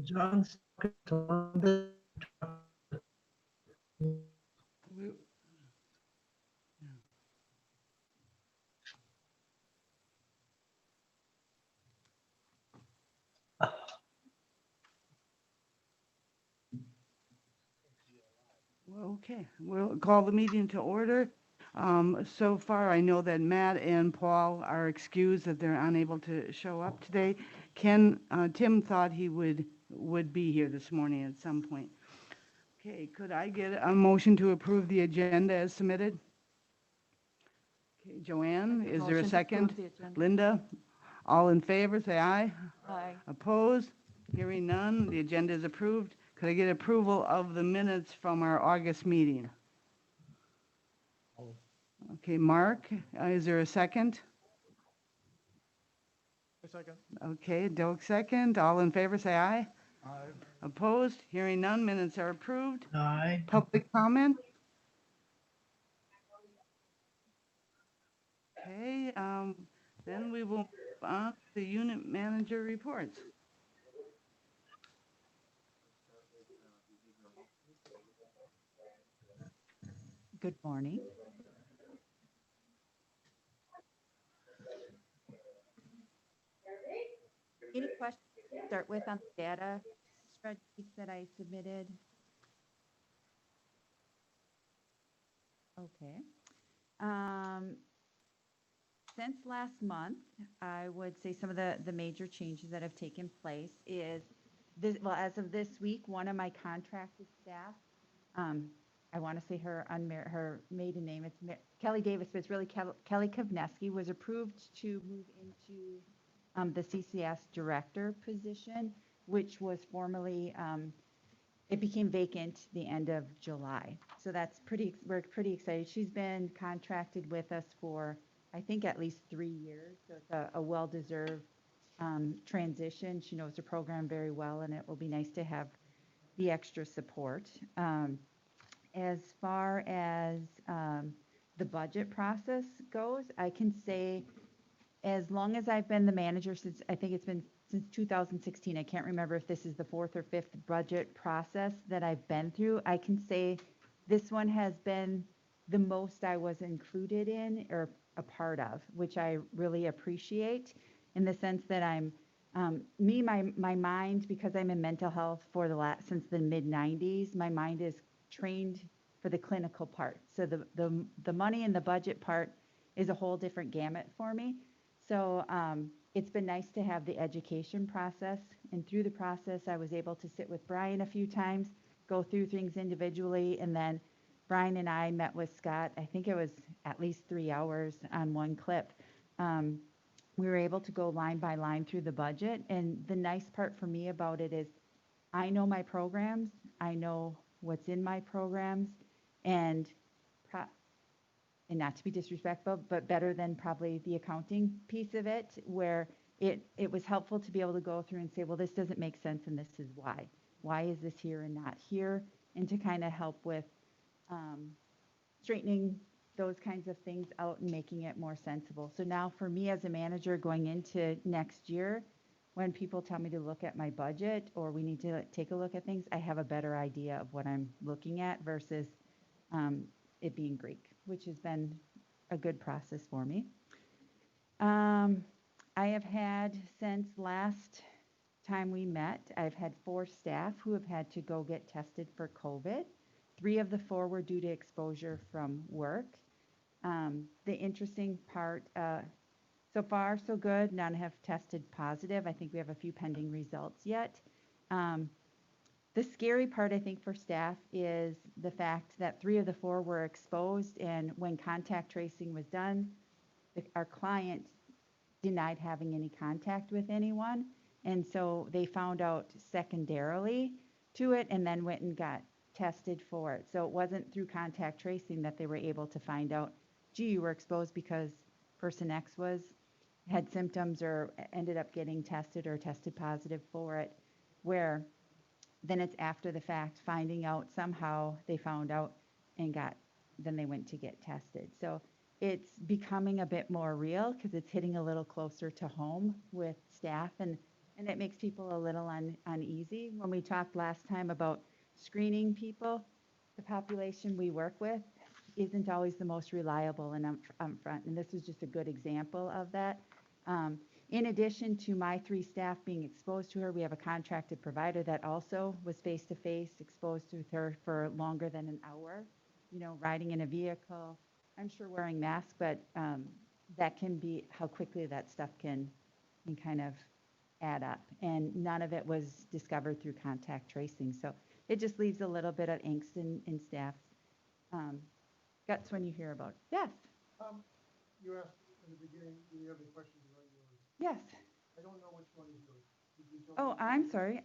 John's on the. We- Well, okay, we'll call the meeting to order. So far, I know that Matt and Paul are excused, that they're unable to show up today. Tim thought he would be here this morning at some point. Okay, could I get a motion to approve the agenda as submitted? Okay, Joanne, is there a Motion to approve second? the agenda. Linda, all in favor, say aye. Aye. Opposed? Hearing none, the agenda is approved. Could I get approval of the minutes from our August meeting? Okay, Mark, is there a second? A second. Okay, Doak second. All in favor, say aye. Aye. Opposed? Hearing none, minutes are approved. Aye. Public comment? Okay, then we will move on to the unit manager reports. Good morning. Any questions to start with on the data spreadsheets that I submitted? Okay. Um, Since last month, I would say some of the major changes that have taken place is this, well, as of this week, one of my contracted staff, um, I want to say her maiden name, it's Kelly Davis, but it's really Kelly Kovneski, was approved to move into the CCS director position, which was formerly, it became vacant the end of July. So we're pretty excited. She's been contracted with us for, I think, at least 3 years. So it's a well-deserved transition. She knows the program very well, and it will be nice to have the extra support. As far as the budget process goes, I can say as long as I've been the manager since, I think it's been since 2016, I can't remember if this is the fourth or fifth budget process that I've been through. I can say this one has been the most I was included in or a part of, which I really appreciate in the sense that my mind, because I'm in mental health for since the mid 90s, my mind is trained for the clinical part. So the money and the budget part is a whole different gamut for me. So it's been nice to have the education process. And through the process, I was able to sit with Brian a few times, go through things individually. And then Brian and I met with Scott, I think it was at least 3 hours on one clip. We were able to go line by line through the budget. And the nice part for me about it is I know my programs, I know what's in my programs, and and not to be disrespectful, but better than probably the accounting piece of it, where it was helpful to be able to go through and say, well, this doesn't make sense and this is why. Why is this here and not here? And to kind of help with straightening those kinds of things out and making it more sensible. So now for me as a manager going into next year, when people tell me to look at my budget or we need to take a look at things, I have a better idea of what I'm looking at versus it being Greek, which has been a good process for me. I have had, since last time we met, I've had 4 staff who have had to go get tested for COVID. 3 of the 4 were due to exposure from work. The interesting part, so far so good, none have tested positive. I think we have a few pending results yet. The scary part, I think, for staff is the fact that 3 of the 4 were exposed, and when contact tracing was done, our client denied having any contact with anyone. And so they found out secondarily to it and then went and got tested for it. So it wasn't through contact tracing that they were able to find out, gee, you were exposed because person X had symptoms or ended up getting tested or tested positive for it, where then it's after the fact finding out somehow they found out and then they went to get tested. So it's becoming a bit more real because it's hitting a little closer to home with staff. And And it makes people a little uneasy. When we talked last time about screening people, the population we work with isn't always the most reliable and upfront. And this was just a good example of that. In addition to my 3 staff being exposed to her, we have a contracted provider that also was face-to-face exposed to her for longer than an hour, riding in a vehicle. I'm sure wearing masks, but that can be how quickly that stuff can kind of add up. And none of it was discovered through contact tracing. So it just leaves a little bit of angst in staff's guts when you hear about it. Yes, You asked in the beginning, do you have any questions about yours? yes. I don't know which one is yours. Could you tell Oh, me? I'm sorry.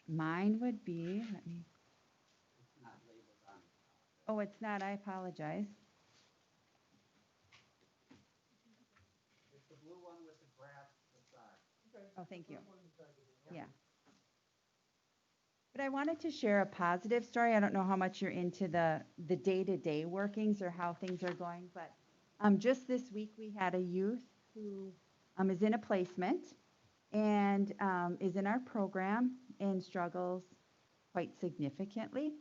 Mine would be, let me. Oh, it's not. I apologize. It's the blue one with the grass beside. Oh, thank you. Yeah. But I wanted to share a positive story. I don't know how much you're into the day-to-day workings or how things are going, but just this week we had a youth who is in a placement and is in our program and struggles quite significantly.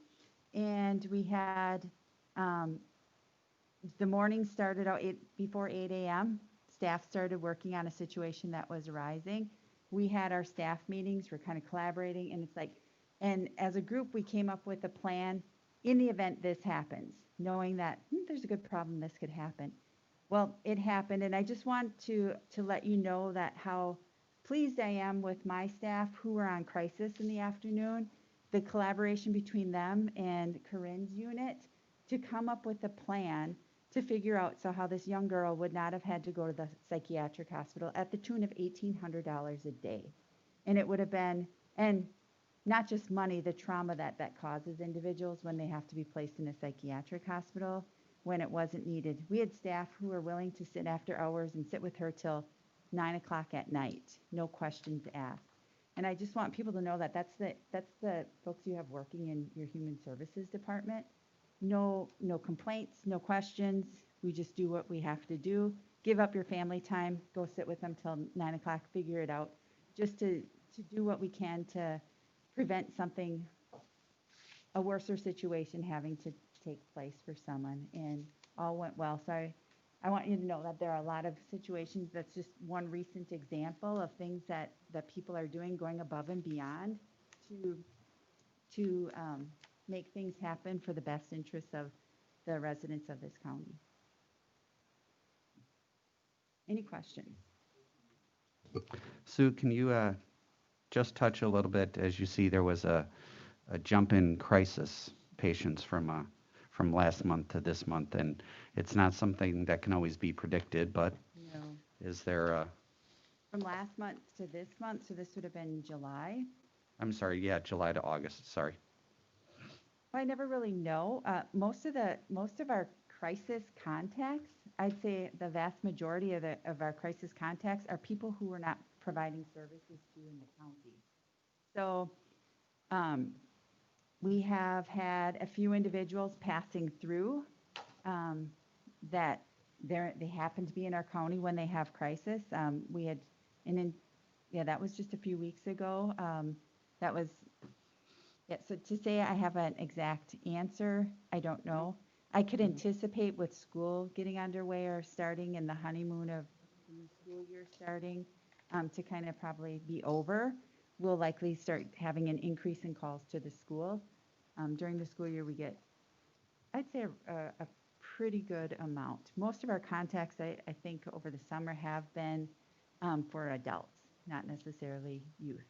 And we had the morning started out before 8 a.m. Staff started working on a situation that was arising. We had our staff meetings. We're kind of collaborating, and it's like, and as a group, we came up with a plan in the event this happens, knowing that there's a good problem this could happen. Well, it happened, and I just want to let you know that how pleased I am with my staff who were on crisis in the afternoon, the collaboration between them and Corinne's unit to come up with a plan to figure out how this young girl would not have had to go to the psychiatric hospital at the tune of $1,800 a day. And it would have been, and not just money, the trauma that causes individuals when they have to be placed in a psychiatric hospital when it wasn't needed. We had staff who were willing to sit after hours and sit with her till 9 o'clock at night, no questions asked. And I just want people to know that that's the folks you have working in your human services department. No complaints, no questions. We just do what we have to do. Give up your family time, go sit with them till 9 o'clock, figure it out, just to do what we can to prevent something, a worser situation having to take place for someone. And all went well. So I want you to know that there are a lot of situations. That's just one recent example of things that people are doing, going above and beyond to make things happen for the best interests of the residents of this county. Any questions? Sue, can you just touch a little bit, as you see there was a jump in crisis patients from last month to this month, and it's not something that can always be predicted, but No. is there From last month to this month, so this would have been July. I'm sorry, yeah, July to August, sorry. I never really know. Most of our crisis contacts, I'd say the vast majority of our crisis contacts are people who we're not providing services to in the county. So we have had a few individuals passing through that they happen to be in our county when they have crisis. We had, that was just a few weeks ago. That was. Yeah, so to say I have an exact answer, I don't know. I could anticipate with school getting underway or starting and the honeymoon of the new school year starting to kind of probably be over. We'll likely start having an increase in calls to the school. During the school year, we get, I'd say, a pretty good amount. Most of our contacts, I think, over the summer have been for adults, not necessarily youth.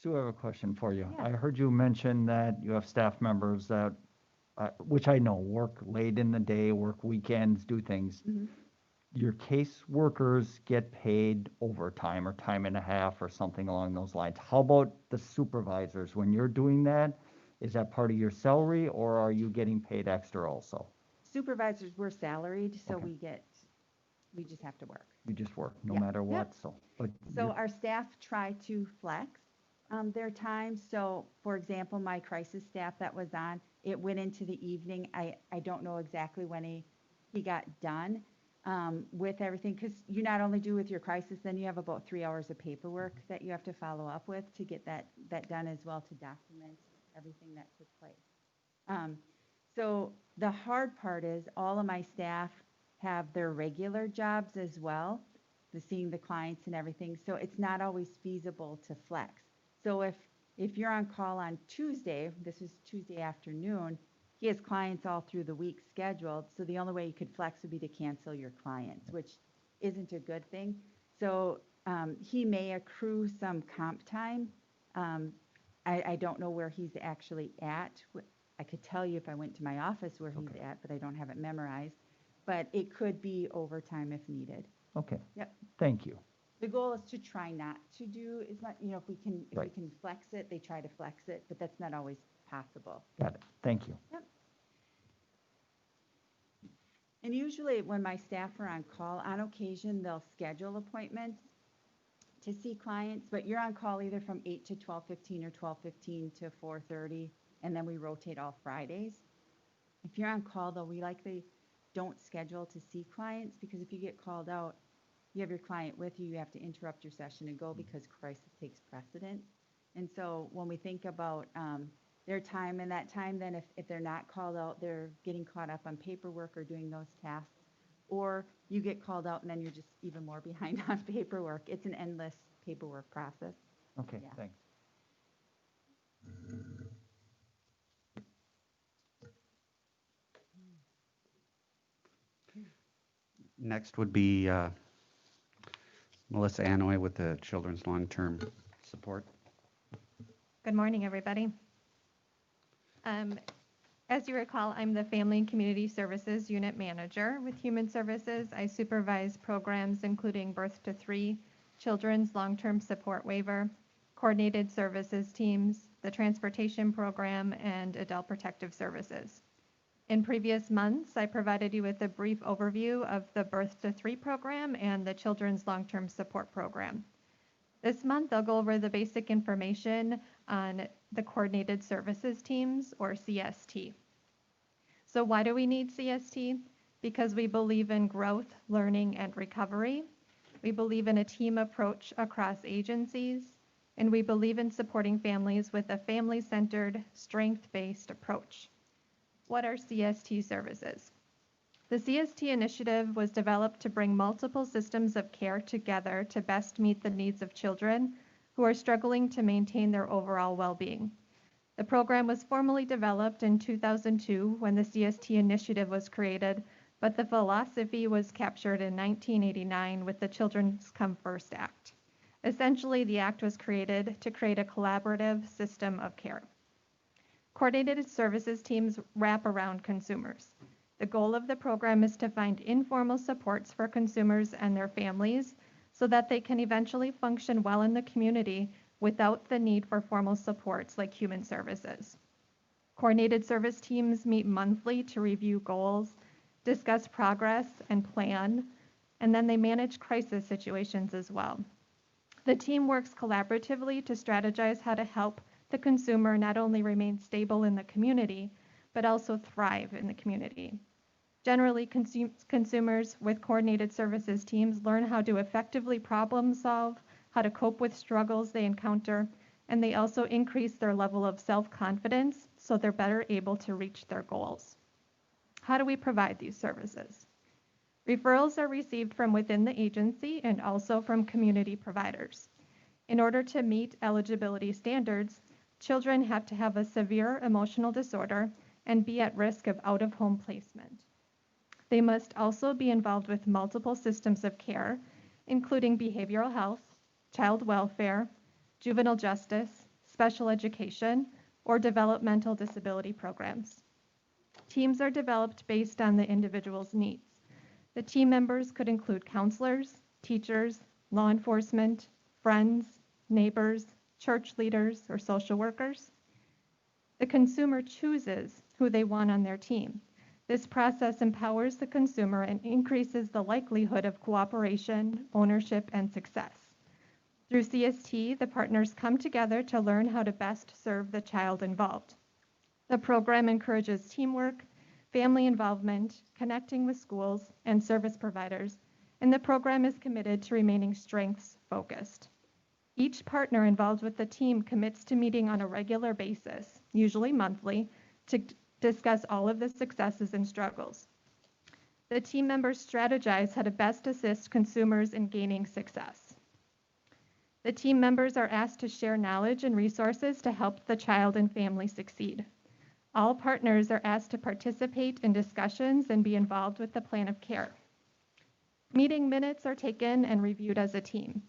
Sue, I have a question for you. Yeah. I heard you mention that you have staff members that, which I know, work late in the day, work weekends, do things. Mm-hmm. Your case workers get paid overtime or time and a half or something along those lines. How about the supervisors? When you're doing that, is that part of your salary or are you getting paid extra also? Supervisors, we're salaried, so Okay. we just have to work. You just work no Yeah. matter what, Yep. so. But So our staff try to flex their time. So for example, my crisis staff that was on, it went into the evening. I don't know exactly when he got done, with everything, because you not only do with your crisis, then you have about 3 hours of paperwork that you have to follow up with to get that done as well, to document everything that took place. So the hard part is all of my staff have their regular jobs as well, seeing the clients and everything. So it's not always feasible to flex. So if you're on call on Tuesday, this is Tuesday afternoon, he has clients all through the week scheduled. So the only way you could flex would be to cancel your clients, which isn't a good thing. So he may accrue some comp time. I don't know where he's actually at. I could tell you if I went to my office where he's at, but I don't have it memorized. But it could be overtime if needed. Okay. Yep. Thank you. The goal is to try not to do as much, if we can, Right. flex it, they try to flex it, but that's not always possible. Got it. Thank you. Yep. And usually when my staff are on call, on occasion, they'll schedule appointments to see clients, but you're on call either from 8 to 12:15 or 12:15 to 4:30, and then we rotate all Fridays. If you're on call, though, we likely don't schedule to see clients, because if you get called out, you have your client with you, you have to interrupt your session and go because crisis takes precedence. And so when we think about their time and that time, then if they're not called out, they're getting caught up on paperwork or doing those tasks, or you get called out and then you're just even more behind on paperwork. It's an endless paperwork process. Okay, Yeah. thanks. Next would be Melissa Anoy with the Children's Long-Term Support. Good morning, everybody. As you recall, I'm the Family and Community Services Unit Manager with Human Services. I supervise programs including Birth to 3, Children's Long-Term Support Waiver, Coordinated Services Teams, the Transportation Program, and Adult Protective Services. In previous months, I provided you with a brief overview of the Birth to 3 program and the Children's Long-Term Support Program. This month, I'll go over the basic information on the Coordinated Services Teams, or CST. So why do we need CST? Because we believe in growth, learning, and recovery. We believe in a team approach across agencies, and we believe in supporting families with a family-centered, strength-based approach. What are CST services? The CST initiative was developed to bring multiple systems of care together to best meet the needs of children who are struggling to maintain their overall well-being. The program was formally developed in 2002 when the CST initiative was created, but the philosophy was captured in 1989 with the Children's Come First Act. Essentially, the act was created to create a collaborative system of care. Coordinated services teams wrap around consumers. The goal of the program is to find informal supports for consumers and their families so that they can eventually function well in the community without the need for formal supports like human services. Coordinated service teams meet monthly to review goals, discuss progress, and plan, and then they manage crisis situations as well. The team works collaboratively to strategize how to help the consumer not only remain stable in the community, but also thrive in the community. Generally, consumers with coordinated services teams learn how to effectively problem solve, how to cope with struggles they encounter, and they also increase their level of self-confidence so they're better able to reach their goals. How do we provide these services? Referrals are received from within the agency and also from community providers. In order to meet eligibility standards, children have to have a severe emotional disorder and be at risk of out-of-home placement. They must also be involved with multiple systems of care, including behavioral health, child welfare, juvenile justice, special education, or developmental disability programs. Teams are developed based on the individual's needs. The team members could include counselors, teachers, law enforcement, friends, neighbors, church leaders, or social workers. The consumer chooses who they want on their team. This process empowers the consumer and increases the likelihood of cooperation, ownership, and success. Through CST, the partners come together to learn how to best serve the child involved. The program encourages teamwork, family involvement, connecting with schools and service providers, and the program is committed to remaining strengths focused. Each partner involved with the team commits to meeting on a regular basis, usually monthly, to discuss all of the successes and struggles. The team members strategize how to best assist consumers in gaining success. The team members are asked to share knowledge and resources to help the child and family succeed. All partners are asked to participate in discussions and be involved with the plan of care. Meeting minutes are taken and reviewed as a team.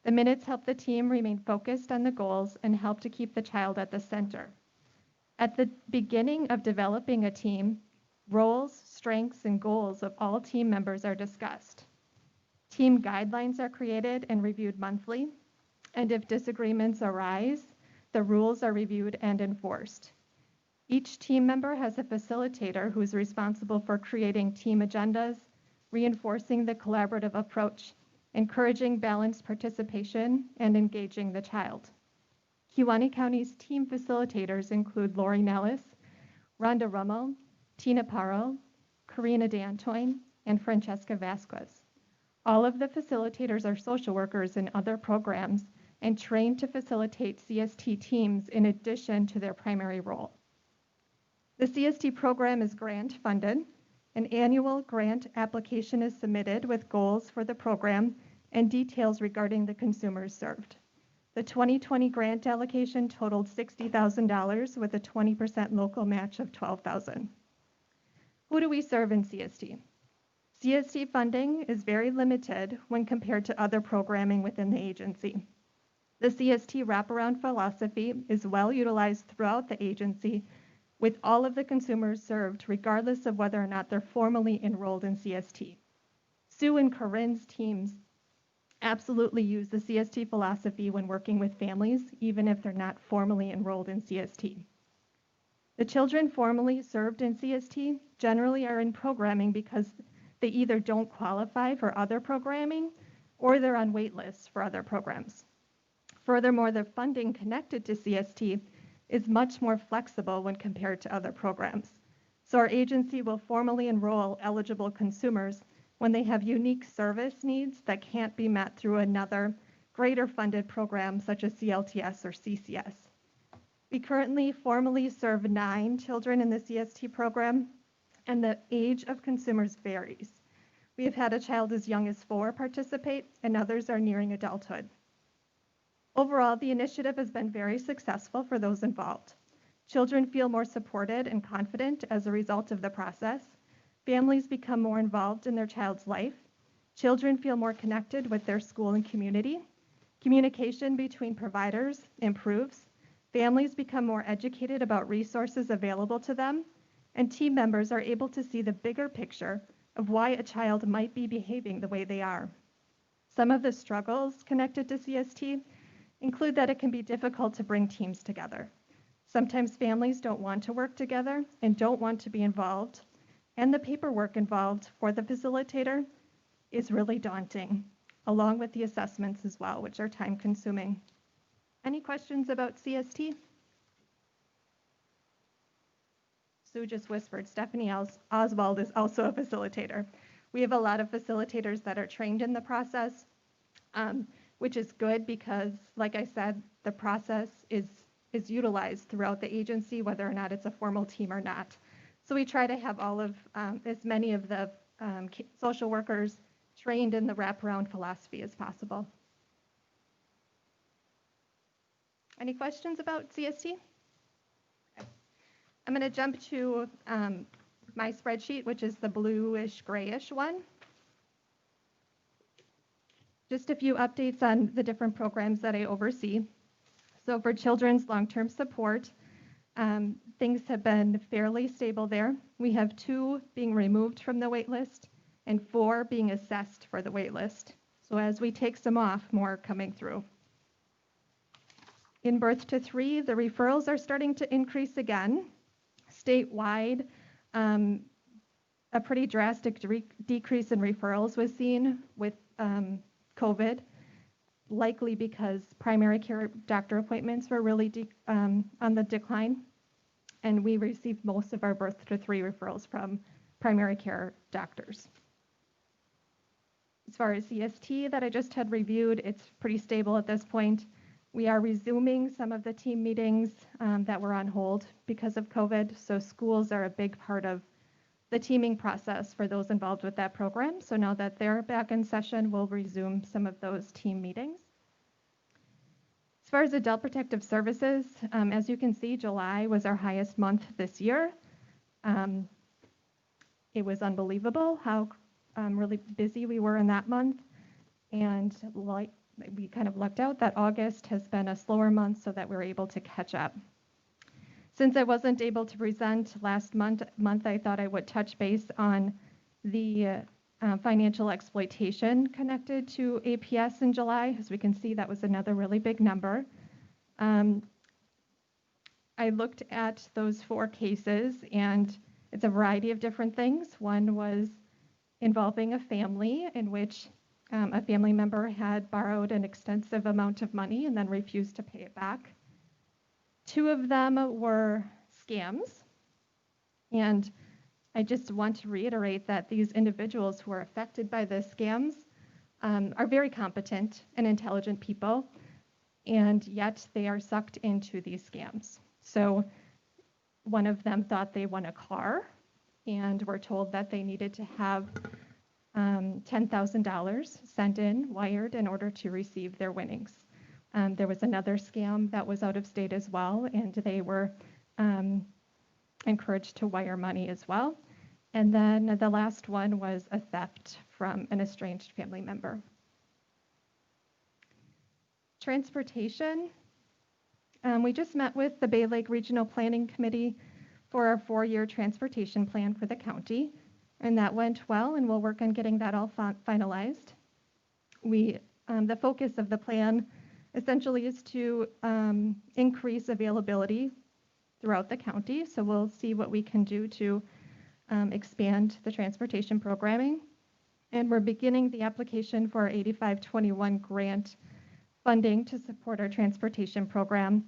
The minutes help the team remain focused on the goals and help to keep the child at the center. At the beginning of developing a team, roles, strengths, and goals of all team members are discussed. Team guidelines are created and reviewed monthly, and if disagreements arise, the rules are reviewed and enforced. Each team member has a facilitator who is responsible for creating team agendas, reinforcing the collaborative approach, encouraging balanced participation, and engaging the child. Kewaunee County's team facilitators include Lori Nellis, Rhonda Rummel, Tina Parro, Karina D'Antoine, and Francesca Vasquez. All of the facilitators are social workers in other programs and trained to facilitate CST teams in addition to their primary role. The CST program is grant funded. An annual grant application is submitted with goals for the program and details regarding the consumers served. The 2020 grant allocation totaled $60,000 with a 20% local match of $12,000. Who do we serve in CST? CST funding is very limited when compared to other programming within the agency. The CST wraparound philosophy is well utilized throughout the agency with all of the consumers served, regardless of whether or not they're formally enrolled in CST. Sue and Corinne's teams absolutely use the CST philosophy when working with families, even if they're not formally enrolled in CST. The children formally served in CST generally are in programming because they either don't qualify for other programming or they're on wait lists for other programs. Furthermore, the funding connected to CST is much more flexible when compared to other programs. So our agency will formally enroll eligible consumers when they have unique service needs that can't be met through another greater funded program such as CLTS or CCS. We currently formally serve 9 children in the CST program, and the age of consumers varies. We have had a child as young as 4 participate, and others are nearing adulthood. Overall, the initiative has been very successful for those involved. Children feel more supported and confident as a result of the process. Families become more involved in their child's life. Children feel more connected with their school and community. Communication between providers improves. Families become more educated about resources available to them, and team members are able to see the bigger picture of why a child might be behaving the way they are. Some of the struggles connected to CST include that it can be difficult to bring teams together. Sometimes families don't want to work together and don't want to be involved, and the paperwork involved for the facilitator is really daunting, along with the assessments as well, which are time consuming. Any questions about CST? Sue just whispered, Stephanie Oswald is also a facilitator. We have a lot of facilitators that are trained in the process, which is good because, like I said, the process is utilized throughout the agency, whether or not it's a formal team or not. So we try to have all of, as many of the social workers trained in the wraparound philosophy as possible. Any questions about CST? Okay. I'm going to jump to my spreadsheet, which is the bluish grayish one. Just a few updates on the different programs that I oversee. So for children's long-term support, things have been fairly stable there. We have 2 being removed from the wait list and 4 being assessed for the wait list. So as we take some off, more are coming through. In birth to 3, the referrals are starting to increase again. Statewide, a pretty drastic decrease in referrals was seen with COVID, likely because primary care doctor appointments were really on the decline. and we received most of our birth to 3 referrals from primary care doctors. As far as CST that I just had reviewed, it's pretty stable at this point. We are resuming some of the team meetings that were on hold because of COVID. So schools are a big part of the teaming process for those involved with that program. So now that they're back in session, we'll resume some of those team meetings. As far as adult protective services, as you can see, July was our highest month this year. It was unbelievable how really busy we were in that month. And we kind of lucked out that August has been a slower month so that we're able to catch up. Since I wasn't able to present last month, I thought I would touch base on the financial exploitation connected to APS in July. As we can see, that was another really big number. I looked at those 4 cases, and it's a variety of different things. One was involving a family in which a family member had borrowed an extensive amount of money and then refused to pay it back. 2 of them were scams. And I just want to reiterate that these individuals who are affected by the scams are very competent and intelligent people, and yet they are sucked into these scams. So one of them thought they won a car and were told that they needed to have $10,000 sent in, wired, in order to receive their winnings. There was another scam that was out of state as well, and they were encouraged to wire money as well. And then the last one was a theft from an estranged family member. Transportation. We just met with the Bay Lake Regional Planning Committee for our 4-year transportation plan for the county, and that went well, and we'll work on getting that all finalized. The focus of the plan essentially is to increase availability throughout the county, so we'll see what we can do to expand the transportation programming. And we're beginning the application for our 8521 grant funding to support our transportation program.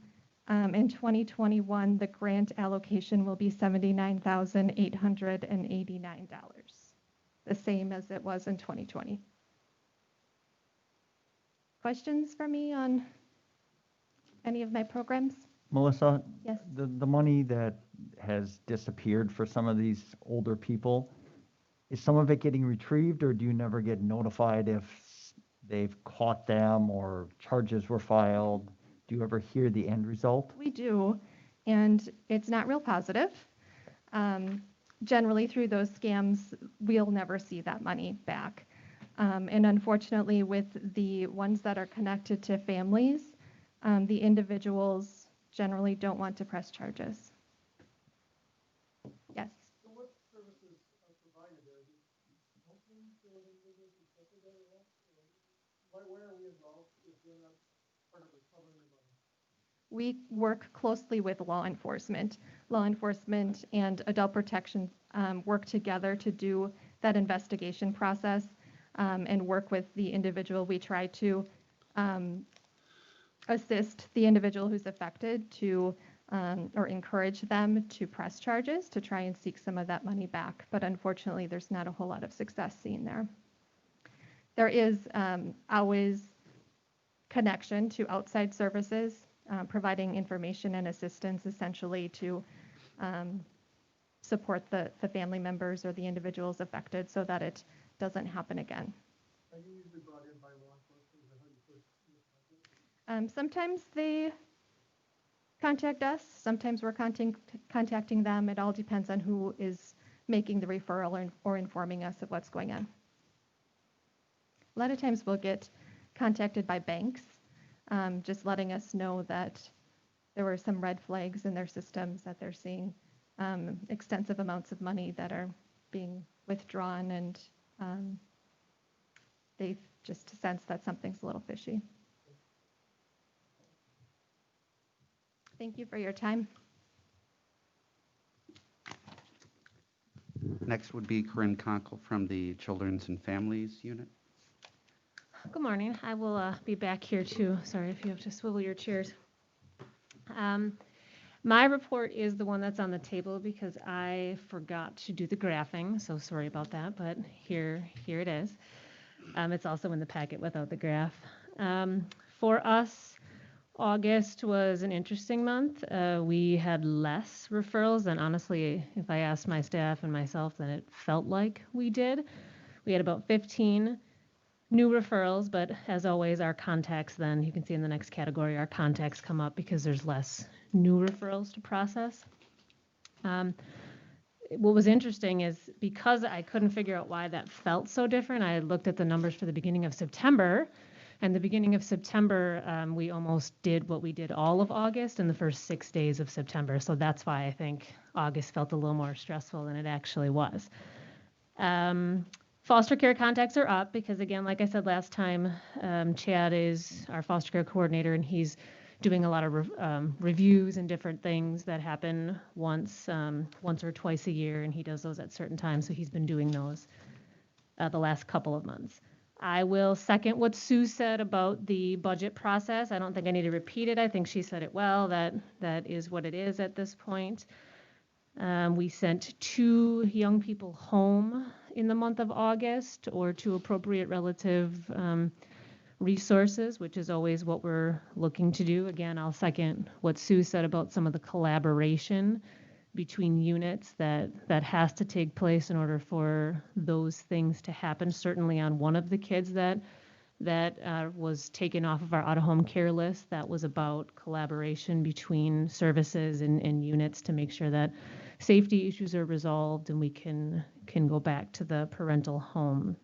In 2021, the grant allocation will be $79,889, the same as it was in 2020. Questions for me on any of my programs? Melissa? Yes. The money that has disappeared for some of these older people, is some of it getting retrieved, or do you never get notified if they've caught them or charges were filed? Do you ever hear the end result? We do, and it's not real positive. Generally, through those scams, we'll never see that money back. And unfortunately, with the ones that are connected to families, the individuals generally don't want to press charges. Yes? So what services are provided there? Is it counseling for individuals who suffer that at all? Where are we involved if we're not part of recovering the money? We work closely with law enforcement. Law enforcement and adult protection work together to do that investigation process and work with the individual. We try to assist the individual who's affected to or encourage them to press charges to try and seek some of that money back. But unfortunately, there's not a whole lot of success seen there. There is always connection to outside services, providing information and assistance essentially to support the family members or the individuals affected so that it doesn't happen again. Are you usually brought in by law enforcement? Is that how you first get contact? Sometimes they contact us, sometimes we're contacting them. It all depends on who is making the referral or informing us of what's going on. A lot of times we'll get contacted by banks, just letting us know that there were some red flags in their systems, that they're seeing extensive amounts of money that are being withdrawn, and they just sense that something's a little fishy. Thank you for your time. Next would be Corinne Conkle from the Children's and Families Unit. Good morning. I will be back here too. Sorry if you have to swivel your chairs. My report is the one that's on the table because I forgot to do the graphing, so sorry about that, but here it is. It's also in the packet without the graph. For us, August was an interesting month. We had less referrals than honestly, if I asked my staff and myself, than it felt like we did. We had about 15 new referrals, but as always, our contacts then, you can see in the next category, our contacts come up because there's less new referrals to process. What was interesting is because I couldn't figure out why that felt so different, I looked at the numbers for the beginning of September. And the beginning of September, we almost did what we did all of August in the first 6 days of September. So that's why I think August felt a little more stressful than it actually was. Foster care contacts are up because, again, like I said last time, Chad is our foster care coordinator, and he's doing a lot of reviews and different things that happen once or twice a year, and he does those at certain times. So he's been doing those the last couple of months. I will second what Sue said about the budget process. I don't think I need to repeat it. I think she said it well. That is what it is at this point. We sent 2 young people home in the month of August, or to appropriate relative resources, which is always what we're looking to do. Again, I'll second what Sue said about some of the collaboration between units that has to take place in order for those things to happen. Certainly on one of the kids that was taken off of our out-of-home care list, that was about collaboration between services and units to make sure that safety issues are resolved and we can go back to the parental home.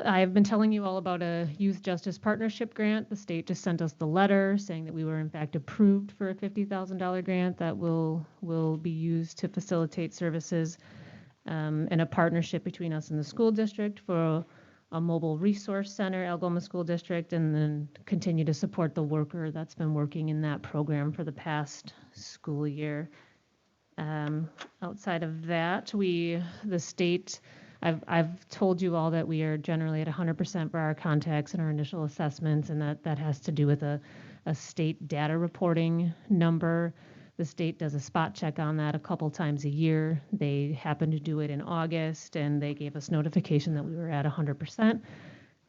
I've been telling you all about a youth justice partnership grant. The state just sent us the letter saying that we were in fact approved for a $50,000 grant that will be used to facilitate services and a partnership between us and the school district for a mobile resource center, Algoma School District, and then continue to support the worker that's been working in that program for the past school year. Outside of that, the state, I've told you all that we are generally at 100% for our contacts and our initial assessments, and that has to do with a state data reporting number. The state does a spot check on that a couple times a year. They happened to do it in August, and they gave us notification that we were at 100%.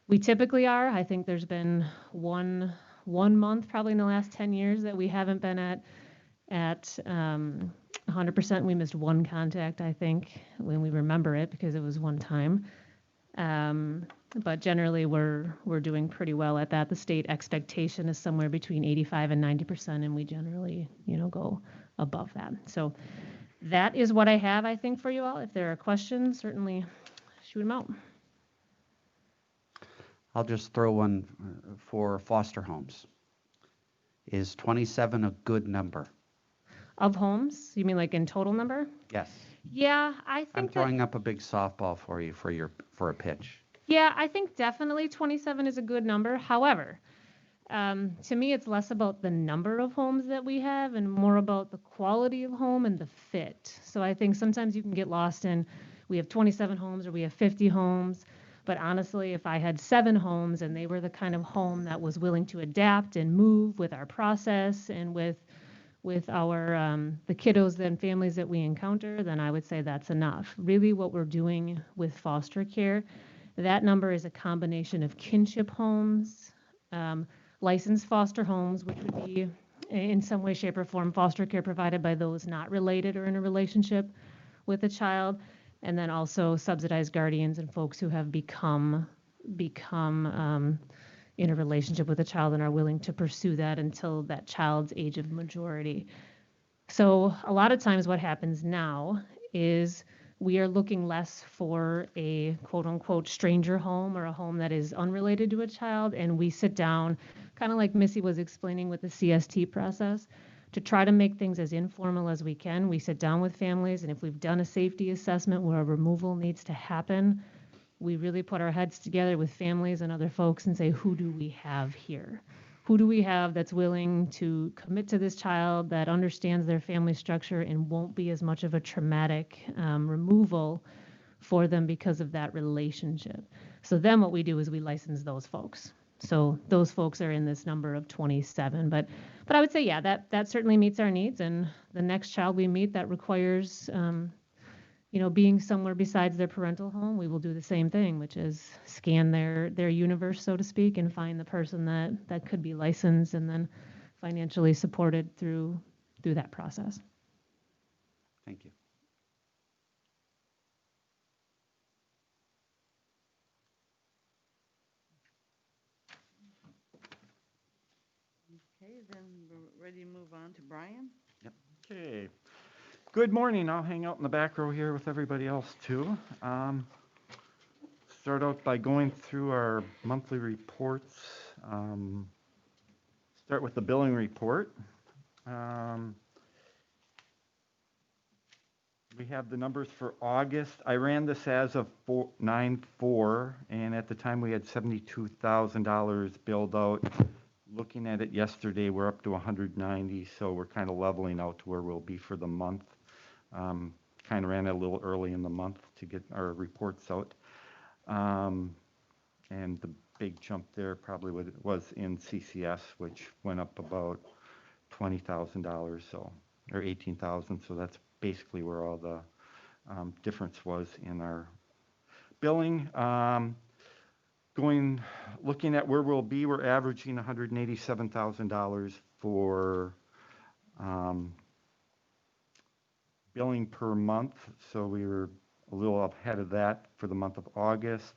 We typically are. I think there's been one month probably in the last 10 years that we haven't been at 100%. We missed one contact, I think, when we remember it because it was one time. But generally, we're doing pretty well at that. The state expectation is somewhere between 85 and 90%, and we generally, go above that. So that is what I have, I think, for you all. If there are questions, certainly shoot them out. I'll just throw one for foster homes. Is 27 a good number? Of homes? You mean like in total number? Yes. Yeah, I think I'm throwing up a big softball for you for a pitch. Yeah, I think definitely 27 is a good number. However, to me, it's less about the number of homes that we have and more about the quality of home and the fit. So I think sometimes you can get lost in we have 27 homes or we have 50 homes. But honestly, if I had 7 homes and they were the kind of home that was willing to adapt and move with our process and with our the kiddos and families that we encounter, then I would say that's enough. Really, what we're doing with foster care, that number is a combination of kinship homes, licensed foster homes, which would be in some way, shape, or form foster care provided by those not related or in a relationship with a child, and then also subsidized guardians and folks who have become in a relationship with a child and are willing to pursue that until that child's age of majority. So a lot of times what happens now is we are looking less for a quote unquote stranger home or a home that is unrelated to a child. And we sit down, kind of like Missy was explaining with the CST process, to try to make things as informal as we can. We sit down with families, and if we've done a safety assessment where a removal needs to happen, we really put our heads together with families and other folks and say, who do we have here? Who do we have that's willing to commit to this child, that understands their family structure and won't be as much of a traumatic removal for them because of that relationship? So then what we do is we license those folks. So those folks are in this number of 27. But I would say, yeah, that certainly meets our needs. And the next child we meet that requires, being somewhere besides their parental home, we will do the same thing, which is scan their universe, so to speak, and find the person that could be licensed and then financially supported through that process. Thank you. Okay, then we're ready to move on to Brian. Okay. Good morning. I'll hang out in the back row here with everybody else too. Start out by going through our monthly reports. Start with the billing report. We have the numbers for August. I ran this as of 9/4, and at the time we had $72,000 billed out. Looking at it yesterday, we're up to 190, so we're kind of leveling out to where we'll be for the month. Kind of ran it a little early in the month to get our reports out. And the big jump there probably was in CCS, which went up about $20,000, so, or 18,000. So that's basically where all the difference was in our billing. Looking at where we'll be, we're averaging $187,000 for billing per month. So we were a little ahead of that for the month of August.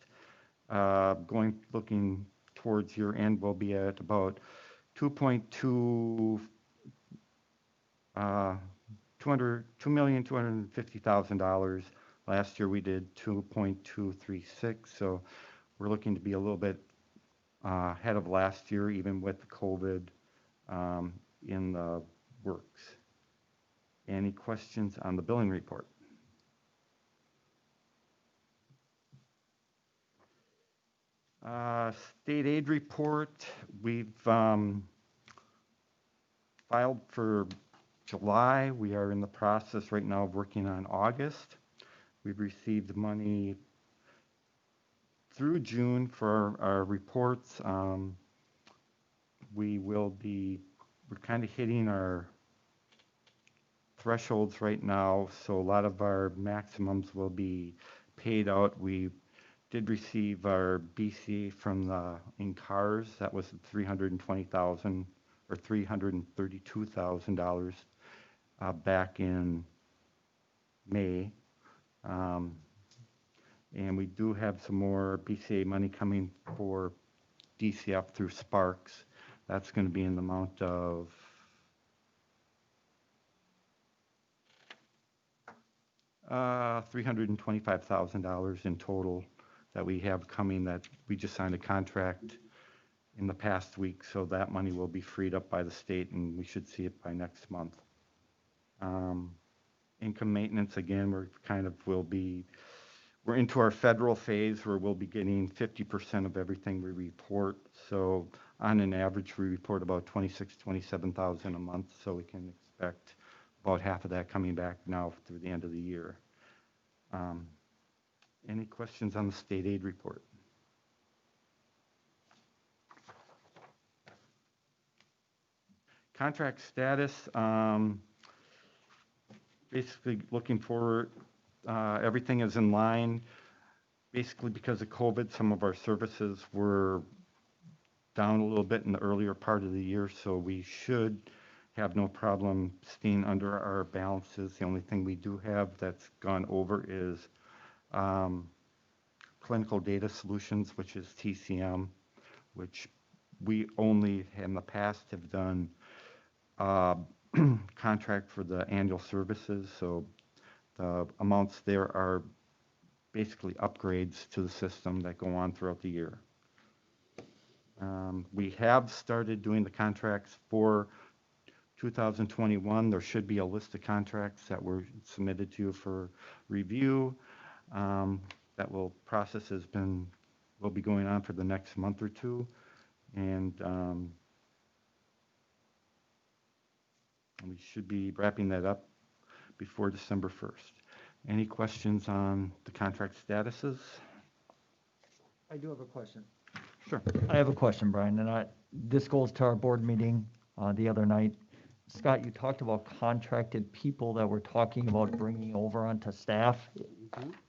Looking towards year end, we'll be at about $2,250,000. Last year we did 2.236, so we're looking to be a little bit ahead of last year, even with COVID in the works. Any questions on the billing report? State aid report, we've filed for July. We are in the process right now of working on August. We've received money through June for our reports. We're kind of hitting our thresholds right now, so a lot of our maximums will be paid out. We did receive our BCA from in cars. That was $320,000 or $332,000 back in May. And we do have some more BCA money coming for DCF through Sparks. That's going to be in the amount of $325,000 in total that we have coming, that we just signed a contract in the past week, so that money will be freed up by the state and we should see it by next month. Income maintenance, again, we're into our federal phase where we'll be getting 50% of everything we report. So on an average, we report about 27,000 a month, so we can expect about half of that coming back now through the end of the year. Any questions on the state aid report? Contract status, basically looking forward, everything is in line. Basically because of COVID, some of our services were down a little bit in the earlier part of the year, so we should have no problem staying under our balances. The only thing we do have that's gone over is clinical data solutions, which is TCM, which we only in the past have done contract for the annual services. So the amounts there are basically upgrades to the system that go on throughout the year. We have started doing the contracts for 2021. There should be a list of contracts that were submitted to you for review. Process will be going on for the next month or two, and we should be wrapping that up before December 1st. Any questions on the contract statuses? I do have a question. Sure. I have a question, Brian, and this goes to our board meeting the other night. Scott, you talked about contracted people that we're talking about bringing over onto staff.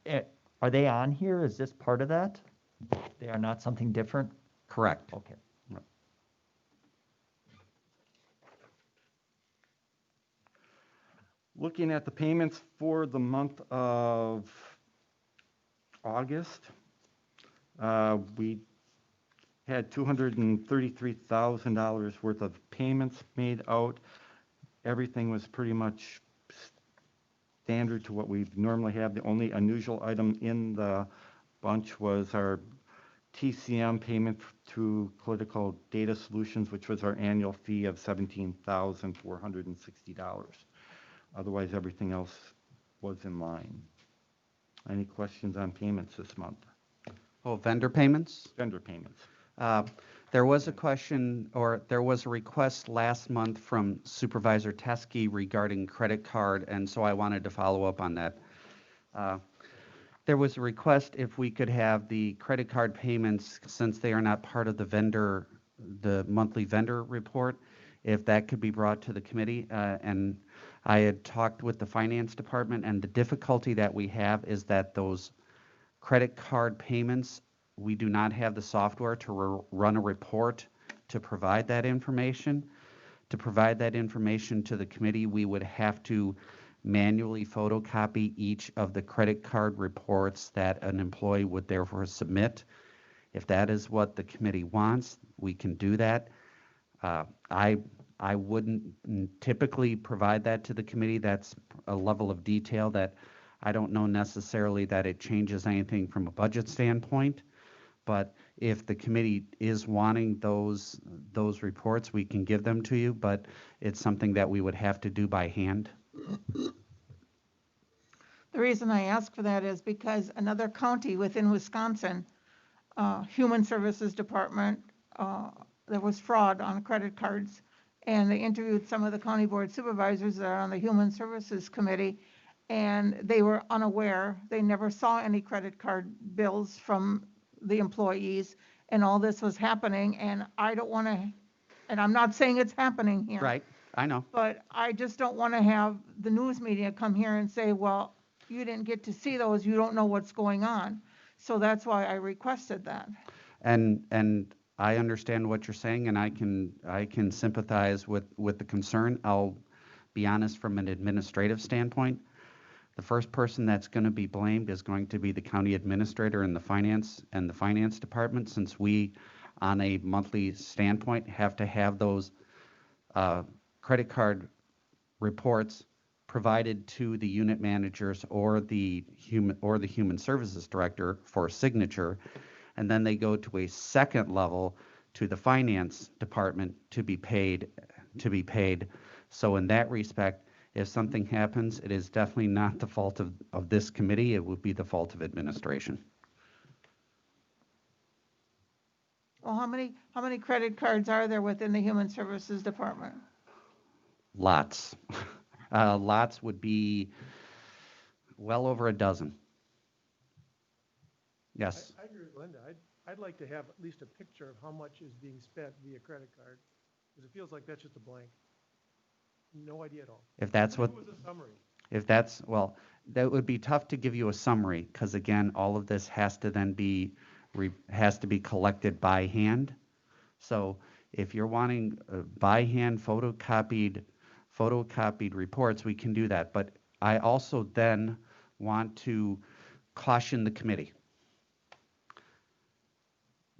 Eh, Are they on here? Is this part of that? They are not something different? Correct. Okay. Looking at the payments for the month of August, we had $233,000 worth of payments made out. Everything was pretty much standard to what we normally have. The only unusual item in the bunch was our TCM payment to Political Data Solutions, which was our annual fee of $17,460. Otherwise, everything else was in line. Any questions on payments this month? Oh, vendor payments? Vendor payments. There was a question, or there was a request last month from Supervisor Teske regarding credit card, and so I wanted to follow up on that. There was a request if we could have the credit card payments, since they are not part of the monthly vendor report, if that could be brought to the committee. And I had talked with the finance department, and the difficulty that we have is that those credit card payments, we do not have the software to run a report to provide that information. To provide that information to the committee, we would have to manually photocopy each of the credit card reports that an employee would therefore submit. If that is what the committee wants, we can do that. I wouldn't typically provide that to the committee. That's a level of detail that I don't know necessarily that it changes anything from a budget standpoint. But if the committee is wanting those reports, we can give them to you, but it's something that we would have to do by hand. The reason I ask for that is because another county within Wisconsin, Human Services Department, there was fraud on credit cards, and they interviewed some of the county board supervisors that are on the Human Services Committee, and they were unaware. They never saw any credit card bills from the employees, and all this was happening, and I don't want to, and I'm not saying it's happening here. Right, I know. But I just don't want to have the news media come here and say, well, you didn't get to see those, you don't know what's going on. So that's why I requested that. And I understand what you're saying, and I can sympathize with the concern. I'll be honest, from an administrative standpoint, the first person that's going to be blamed is going to be the county administrator and the finance department, since we, on a monthly standpoint, have to have those credit card reports provided to the unit managers or the human services director for signature, and then they go to a second level to the finance department to be paid. So in that respect, if something happens, it is definitely not the fault of this committee. It would be the fault of administration. Well, how many credit cards are there within the Human Services Department? Lots. Lots would be well over a dozen. Yes. I agree with Linda. I'd like to have at least a picture of how much is being spent via credit card, because it feels like that's just a blank. No idea at all. If that's what, It was a summary. well, that would be tough to give you a summary, because again, all of this has to then be collected by hand. So if you're wanting by hand photocopied reports, we can do that. But I also then want to caution the committee.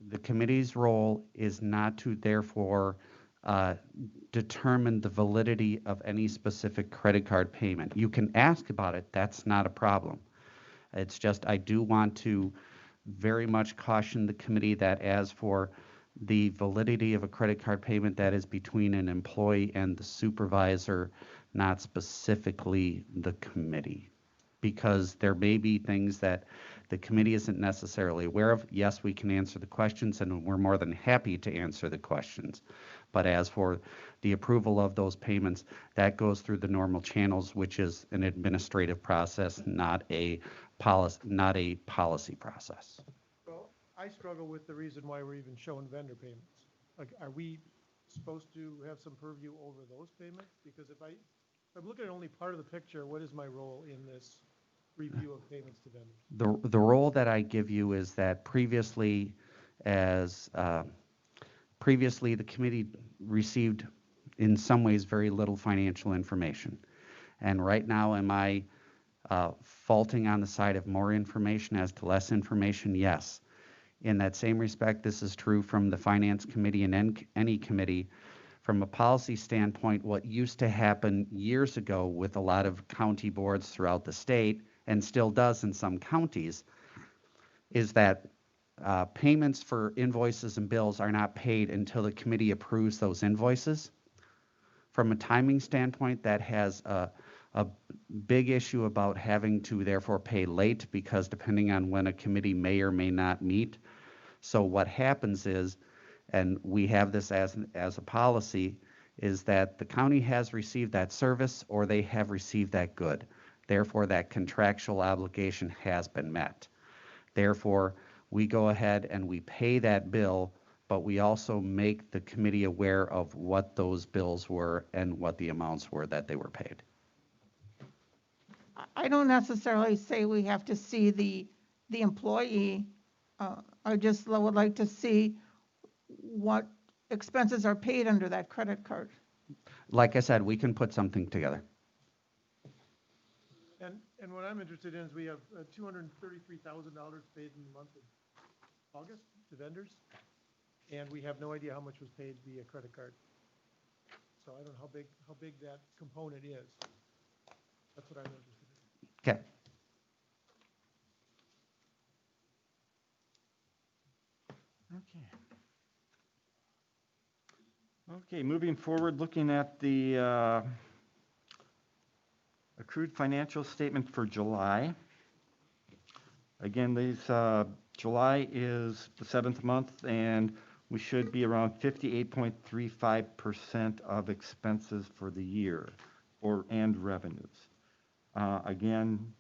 The committee's role is not to therefore determine the validity of any specific credit card payment. You can ask about it, that's not a problem. It's just I do want to very much caution the committee that as for the validity of a credit card payment, that is between an employee and the supervisor, not specifically the committee. Because there may be things that the committee isn't necessarily aware of. Yes, we can answer the questions, and we're more than happy to answer the questions. But as for the approval of those payments, that goes through the normal channels, which is an administrative process, not a policy process. Well, I struggle with the reason why we're even showing vendor payments. Like, are we supposed to have some purview over those payments? Because if I'm looking at only part of the picture, what is my role in this review of payments to vendors? The role that I give you is that as previously the committee received in some ways very little financial information. And right now, am I faulting on the side of more information as to less information? Yes. In that same respect, this is true from the Finance Committee and any committee. From a policy standpoint, what used to happen years ago with a lot of county boards throughout the state, and still does in some counties, is that payments for invoices and bills are not paid until the committee approves those invoices. From a timing standpoint, that has a big issue about having to therefore pay late because depending on when a committee may or may not meet. So what happens is, and we have this as a policy, is that the county has received that service or they have received that good. Therefore, that contractual obligation has been met. Therefore, we go ahead and we pay that bill, but we also make the committee aware of what those bills were and what the amounts were that they were paid. I don't necessarily say we have to see the employee. I just would like to see what expenses are paid under that credit card. Like I said, we can put something together. And what I'm interested in is we have $233,000 paid in the month of August to vendors, and we have no idea how much was paid via credit card. So I don't know how big that component is. That's what I'm interested in. Okay. Okay, moving forward, looking at the accrued financial statement for July. Again, July is the 7th month, and we should be around 58.35% of expenses for the year, and revenues. Again,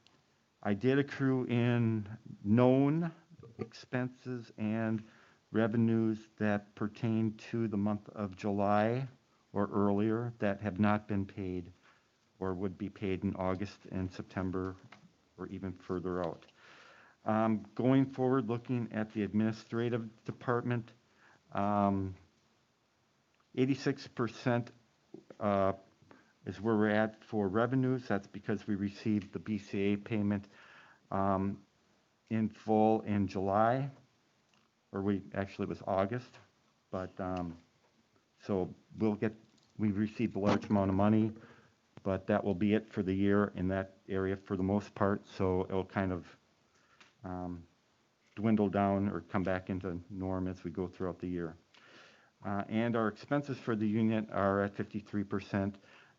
I did accrue in known expenses and revenues that pertain to the month of July or earlier that have not been paid or would be paid in August and September or even further out. Going forward, looking at the administrative department, 86% is where we're at for revenues. That's because we received the BCA payment in full in July, or actually it was August, but so we received a large amount of money, but that will be it for the year in that area for the most part, so it'll kind of dwindle down or come back into norm as we go throughout the year. And our expenses for the unit are at 53%,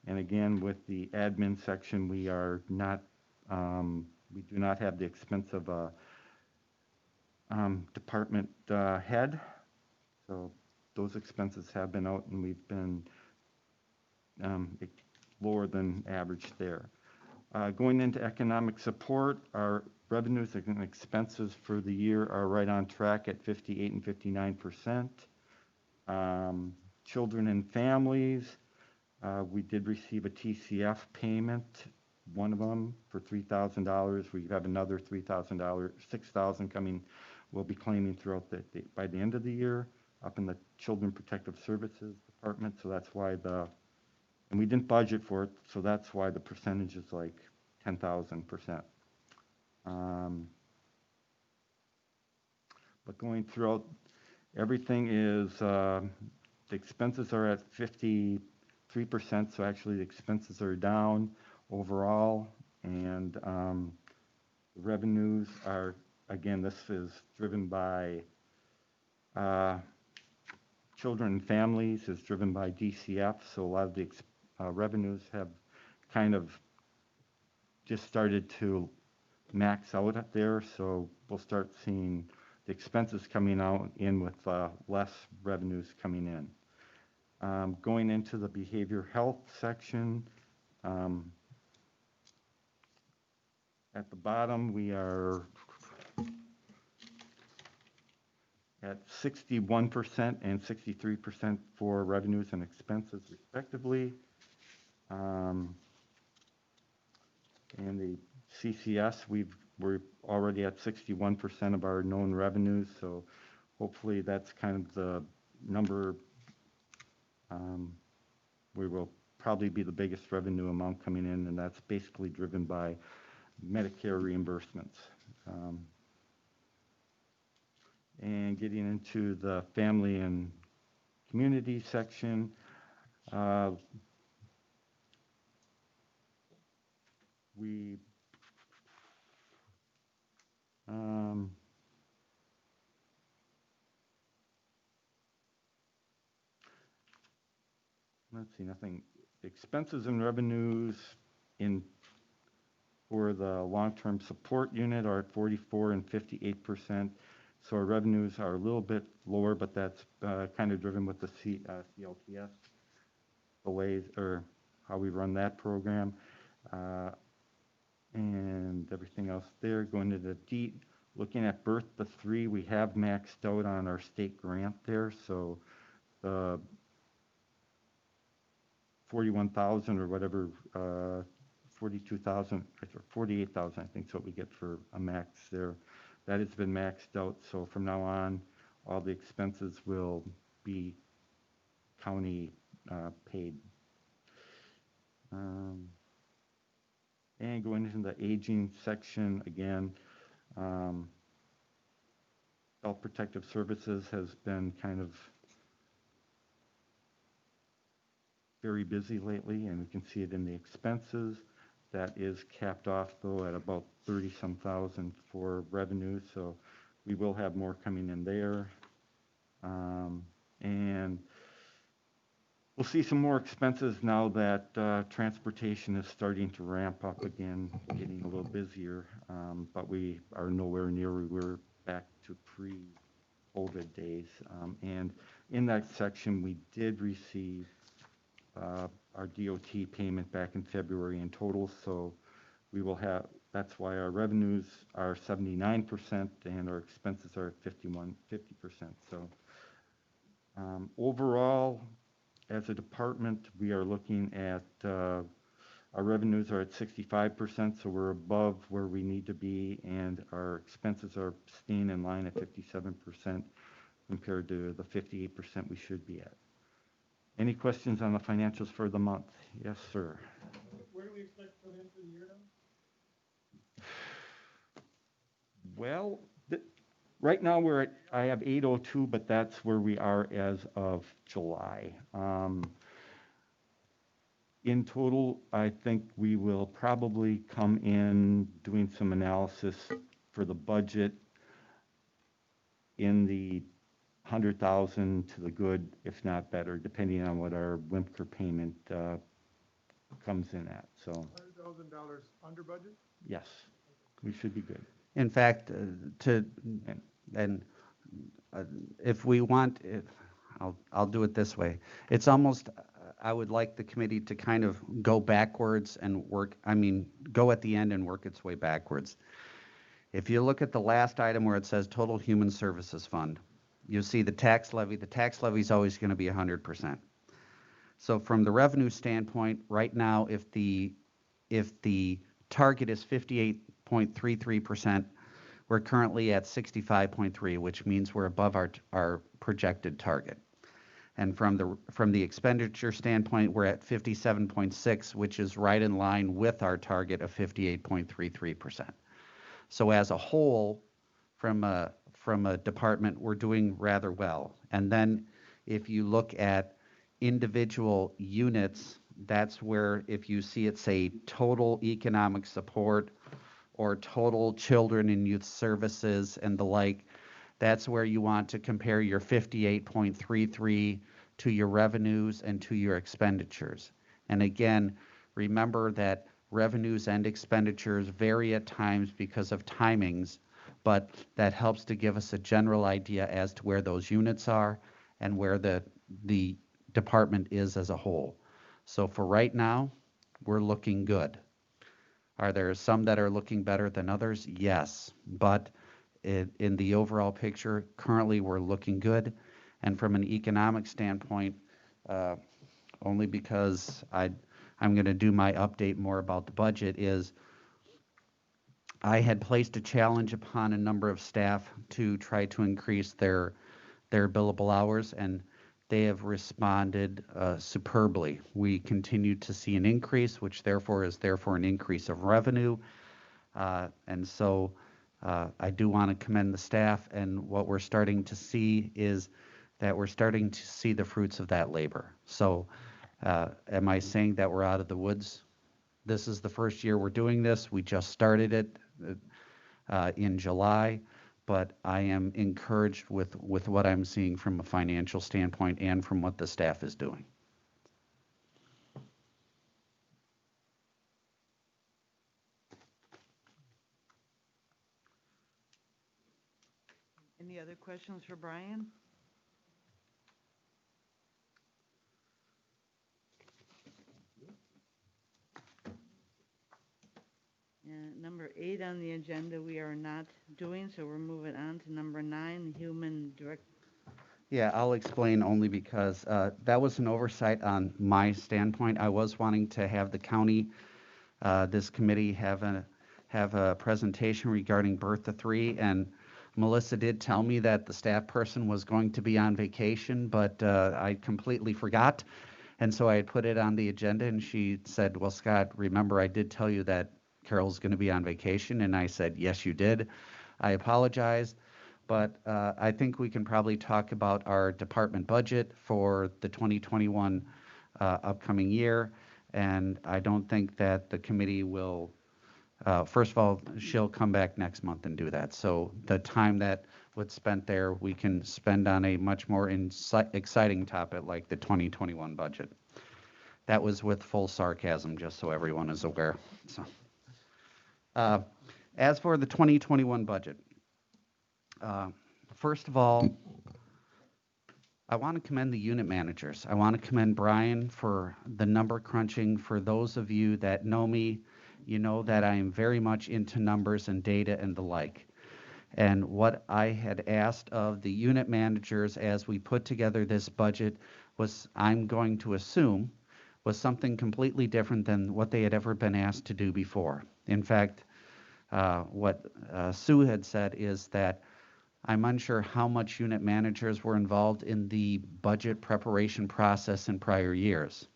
and again, with the admin section, we do not have the expense of a department head, so those expenses have been out and we've been lower than average there. Going into economic support, our revenues and expenses for the year are right on track at 58 and 59%. Children and families, we did receive a TCF payment, one of them for $3,000. We have another $3,000, $6,000 coming. We'll be claiming throughout by the end of the year up in the Children Protective Services Department. So that's why and we didn't budget for it, so that's why the percentage is like 10,000%. But going throughout, everything is, the expenses are at 53%, so actually the expenses are down overall, and the revenues are, again, this is driven by children and families, is driven by DCF, so a lot of the revenues have kind of just started to max out up there, so we'll start seeing the expenses coming out in with less revenues coming in. Going into the behavior health section, at the bottom we are at 61% and 63% for revenues and expenses respectively. And the CCS, we're already at 61% of our known revenues, so hopefully that's kind of the number. We will probably be the biggest revenue amount coming in, and that's basically driven by Medicare reimbursements. And getting into the family and community section, we let's see, nothing. Expenses and revenues for the long-term support unit are at 44 and 58%. So our revenues are a little bit lower, but that's kind of driven with the CLTS delays, or how we run that program. And everything else there. Going to the DEET, looking at birth to 3, we have maxed out on our state grant there. So the 41,000 or whatever, 42,000 or 48,000, I think is what we get for a max there. That has been maxed out. So from now on, all the expenses will be county paid. And going into the aging section again, Health Protective Services has been kind of very busy lately, and we can see it in the expenses. That is capped off though at about 30-some thousand for revenue, so we will have more coming in there. And we'll see some more expenses now that transportation is starting to ramp up again, getting a little busier, but we are nowhere near where we were back to pre-COVID days. And in that section, we did receive our DOT payment back in February in total, so we will have, that's why our revenues are 79% and our expenses are at 50%. So overall, as a department, we are looking at, our revenues are at 65%, so we're above where we need to be, and our expenses are staying in line at 57% compared to the 58% we should be at. Any questions on the financials for the month? Yes, sir. Where do we expect to come in for the year now? Well, right now I have 802, but that's where we are as of July. In total, I think we will probably come in doing some analysis for the budget in the 100,000 to the good, if not better, depending on what our WIMCR payment comes in at. So $100,000 under budget? yes, we should be good. In fact, if we want, I'll do it this way. It's almost, I would like the committee to kind of go backwards and go at the end and work its way backwards. If you look at the last item where it says total human services fund, you'll see the tax levy. The tax levy is always going to be 100%. So from the revenue standpoint, right now, if the target is 58.33%, we're currently at 65.3, which means we're above our projected target. And from the expenditure standpoint, we're at 57.6, which is right in line with our target of 58.33%. So as a whole, from a department, we're doing rather well. And then if you look at individual units, that's where if you see it say total economic support or total children and youth services and the like, that's where you want to compare your 58.33 to your revenues and to your expenditures. And again, remember that revenues and expenditures vary at times because of timings, but that helps to give us a general idea as to where those units are and where the department is as a whole. So for right now, we're looking good. Are there some that are looking better than others? Yes, but in the overall picture, currently we're looking good. And from an economic standpoint, only because I'm going to do my update more about the budget, is I had placed a challenge upon a number of staff to try to increase their billable hours, and they have responded superbly. We continue to see an increase, which therefore is an increase of revenue. And so I do want to commend the staff, and what we're starting to see is that we're starting to see the fruits of that labor. So am I saying that we're out of the woods? This is the first year we're doing this. We just started it in July, but I am encouraged with what I'm seeing from a financial standpoint and from what the staff is doing. Any other questions for Brian? And number 8 on the agenda, we are not doing, so we're moving on to number 9, human direct. Yeah, I'll explain only because that was an oversight on my standpoint. I was wanting to have the county, this committee, have a presentation regarding birth to 3, and Melissa did tell me that the staff person was going to be on vacation, but I completely forgot. And so I had put it on the agenda, and she said, well, Scott, remember I did tell you that Carol's going to be on vacation? And I said, yes, you did. I apologize. But I think we can probably talk about our department budget for the 2021 upcoming year. And I don't think that the committee will, first of all, she'll come back next month and do that. So the time that was spent there, we can spend on a much more exciting topic like the 2021 budget. That was with full sarcasm, just so everyone is aware. So, as for the 2021 budget, first of all, I want to commend the unit managers. I want to commend Brian for the number crunching. For those of you that know me, you know that I am very much into numbers and data and the like. And what I had asked of the unit managers as we put together this budget was, I'm going to assume, was something completely different than what they had ever been asked to do before. In fact, what Sue had said is that I'm unsure how much unit managers were involved in the budget preparation process in prior years.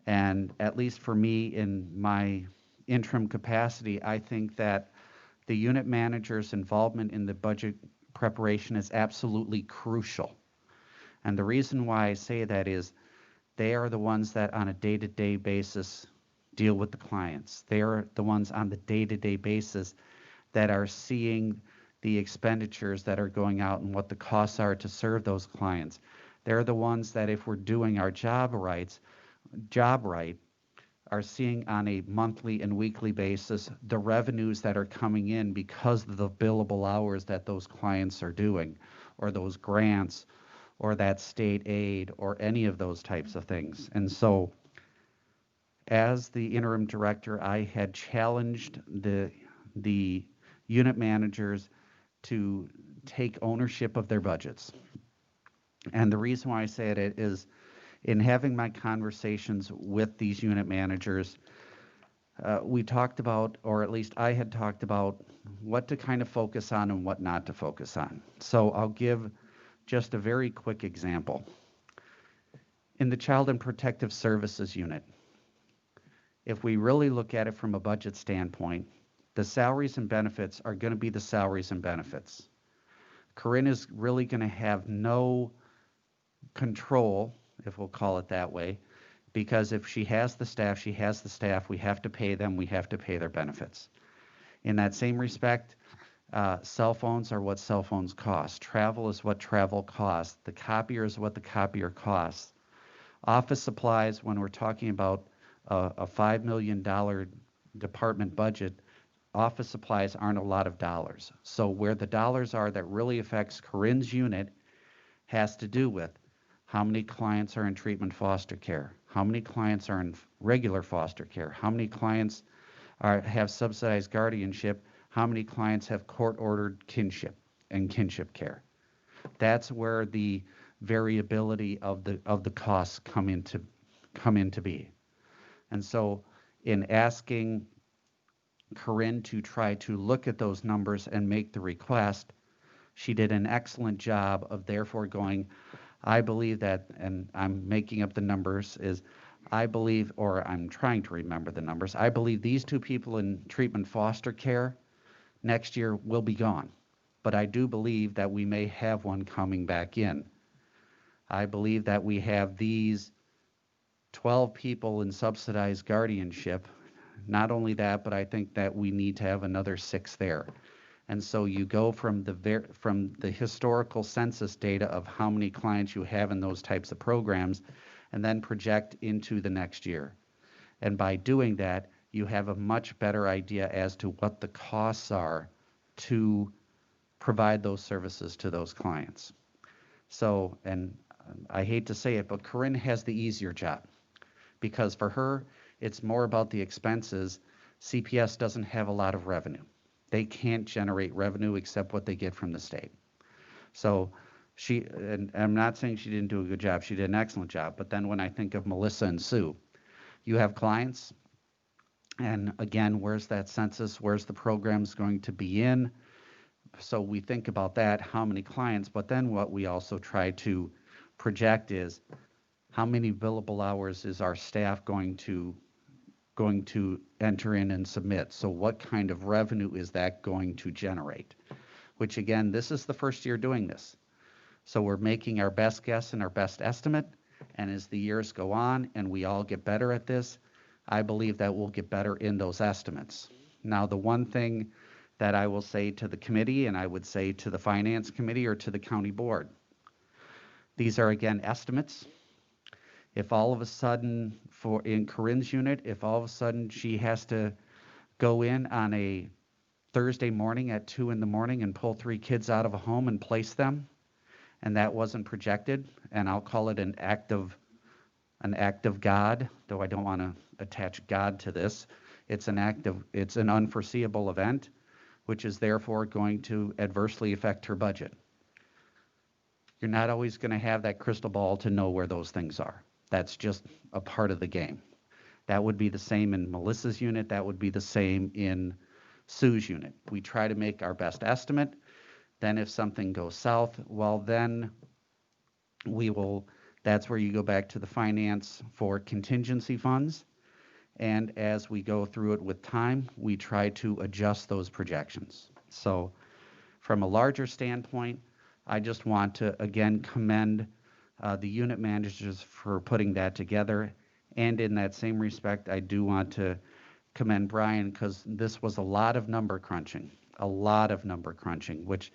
And at least for me, in my interim capacity, I think that the unit manager's involvement in the budget preparation is absolutely crucial. And the reason why I say that is they are the ones that on a day-to-day basis deal with the clients. They are the ones on the day-to-day basis that are seeing the expenditures that are going out and what the costs are to serve those clients. They're the ones that, if we're doing our job right, are seeing on a monthly and weekly basis the revenues that are coming in because of the billable hours that those clients are doing, or those grants, or that state aid, or any of those types of things. And so, as the interim director, I had challenged the unit managers to take ownership of their budgets. And the reason why I say it is, in having my conversations with these unit managers, we talked about, or at least I had talked about, what to kind of focus on and what not to focus on. So I'll give just a very quick example. In the Child and Protective Services unit, if we really look at it from a budget standpoint, the salaries and benefits are going to be the salaries and benefits. Corinne is really going to have no control, if we'll call it that way, because if she has the staff, she has the staff. We have to pay them. We have to pay their benefits. In that same respect, cell phones are what cell phones cost. Travel is what travel costs. The copier is what the copier costs. Office supplies, when we're talking about a $5 million department budget, office supplies aren't a lot of dollars. So where the dollars are that really affects Corinne's unit has to do with how many clients are in treatment foster care, how many clients are in regular foster care, how many clients have subsidized guardianship, how many clients have court-ordered kinship and kinship care. That's where the variability of the costs come into be. And so in asking Corinne to try to look at those numbers and make the request, she did an excellent job of therefore going, I believe that, and I'm making up the numbers, is I believe, or I'm trying to remember the numbers, I believe these two people in treatment foster care next year will be gone. But I do believe that we may have one coming back in. I believe that we have these 12 people in subsidized guardianship. Not only that, but I think that we need to have another 6 there. And so you go from the historical census data of how many clients you have in those types of programs, and then project into the next year. And by doing that, you have a much better idea as to what the costs are to provide those services to those clients. So, and I hate to say it, but Corinne has the easier job, because for her, it's more about the expenses. CPS doesn't have a lot of revenue. They can't generate revenue except what they get from the state. So she, and I'm not saying she didn't do a good job, she did an excellent job, but then when I think of Melissa and Sue, you have clients, and again, where's that census, where's the programs going to be in? So we think about that, how many clients, but then what we also try to project is how many billable hours is our staff going to enter in and submit. So what kind of revenue is that going to generate? Which again, this is the first year doing this. So we're making our best guess and our best estimate. And as the years go on and we all get better at this, I believe that we'll get better in those estimates. Now, the one thing that I will say to the committee, and I would say to the finance committee or to the county board, these are again estimates. If all of a sudden, in Corinne's unit, if all of a sudden she has to go in on a Thursday morning at 2 in the morning and pull 3 kids out of a home and place them, and that wasn't projected, and I'll call it an act of God, though I don't want to attach God to this. It's an unforeseeable event, which is therefore going to adversely affect her budget. You're not always going to have that crystal ball to know where those things are. That's just a part of the game. That would be the same in Melissa's unit. That would be the same in Sue's unit. We try to make our best estimate. Then if something goes south, well, then that's where you go back to the finance for contingency funds. And as we go through it with time, we try to adjust those projections. So from a larger standpoint, I just want to again commend the unit managers for putting that together. And in that same respect, I do want to commend Brian, because this was a lot of number crunching, which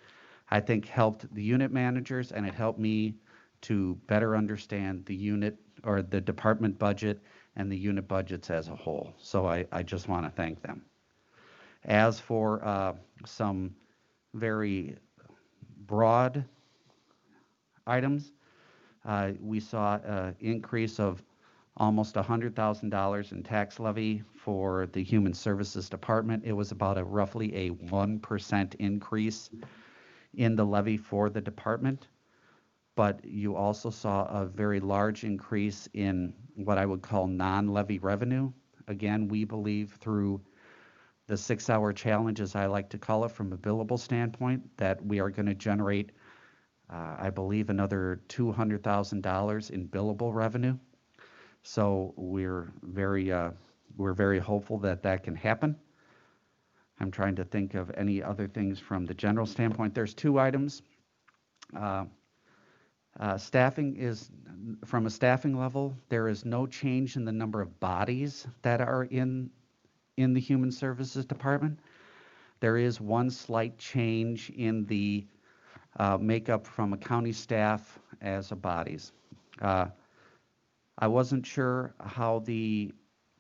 I think helped the unit managers, and it helped me to better understand the unit or the department budget and the unit budgets as a whole. So I just want to thank them. As for some very broad items, we saw an increase of almost $100,000 in tax levy for the Human Services Department. It was about roughly a 1% increase in the levy for the department. But you also saw a very large increase in what I would call non-levy revenue. Again, we believe through the 6-hour challenge, as I like to call it, from a billable standpoint, that we are going to generate I believe another $200,000 in billable revenue. So we're very hopeful that that can happen. I'm trying to think of any other things from the general standpoint. There's 2 items. Staffing is, from a staffing level, there is no change in the number of bodies that are in the Human Services Department. There is one slight change in the makeup from a county staff as a bodies. I wasn't sure how the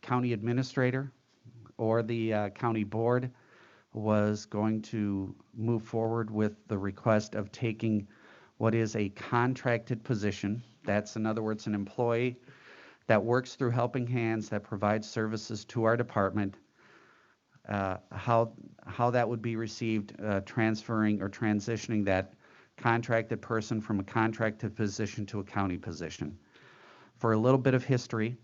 county administrator or the county board was going to move forward with the request of taking what is a contracted position. That's, in other words, an employee that works through Helping Hands that provides services to our department, how that would be received, transferring or transitioning that contracted person from a contracted position to a county position. For a little bit of history,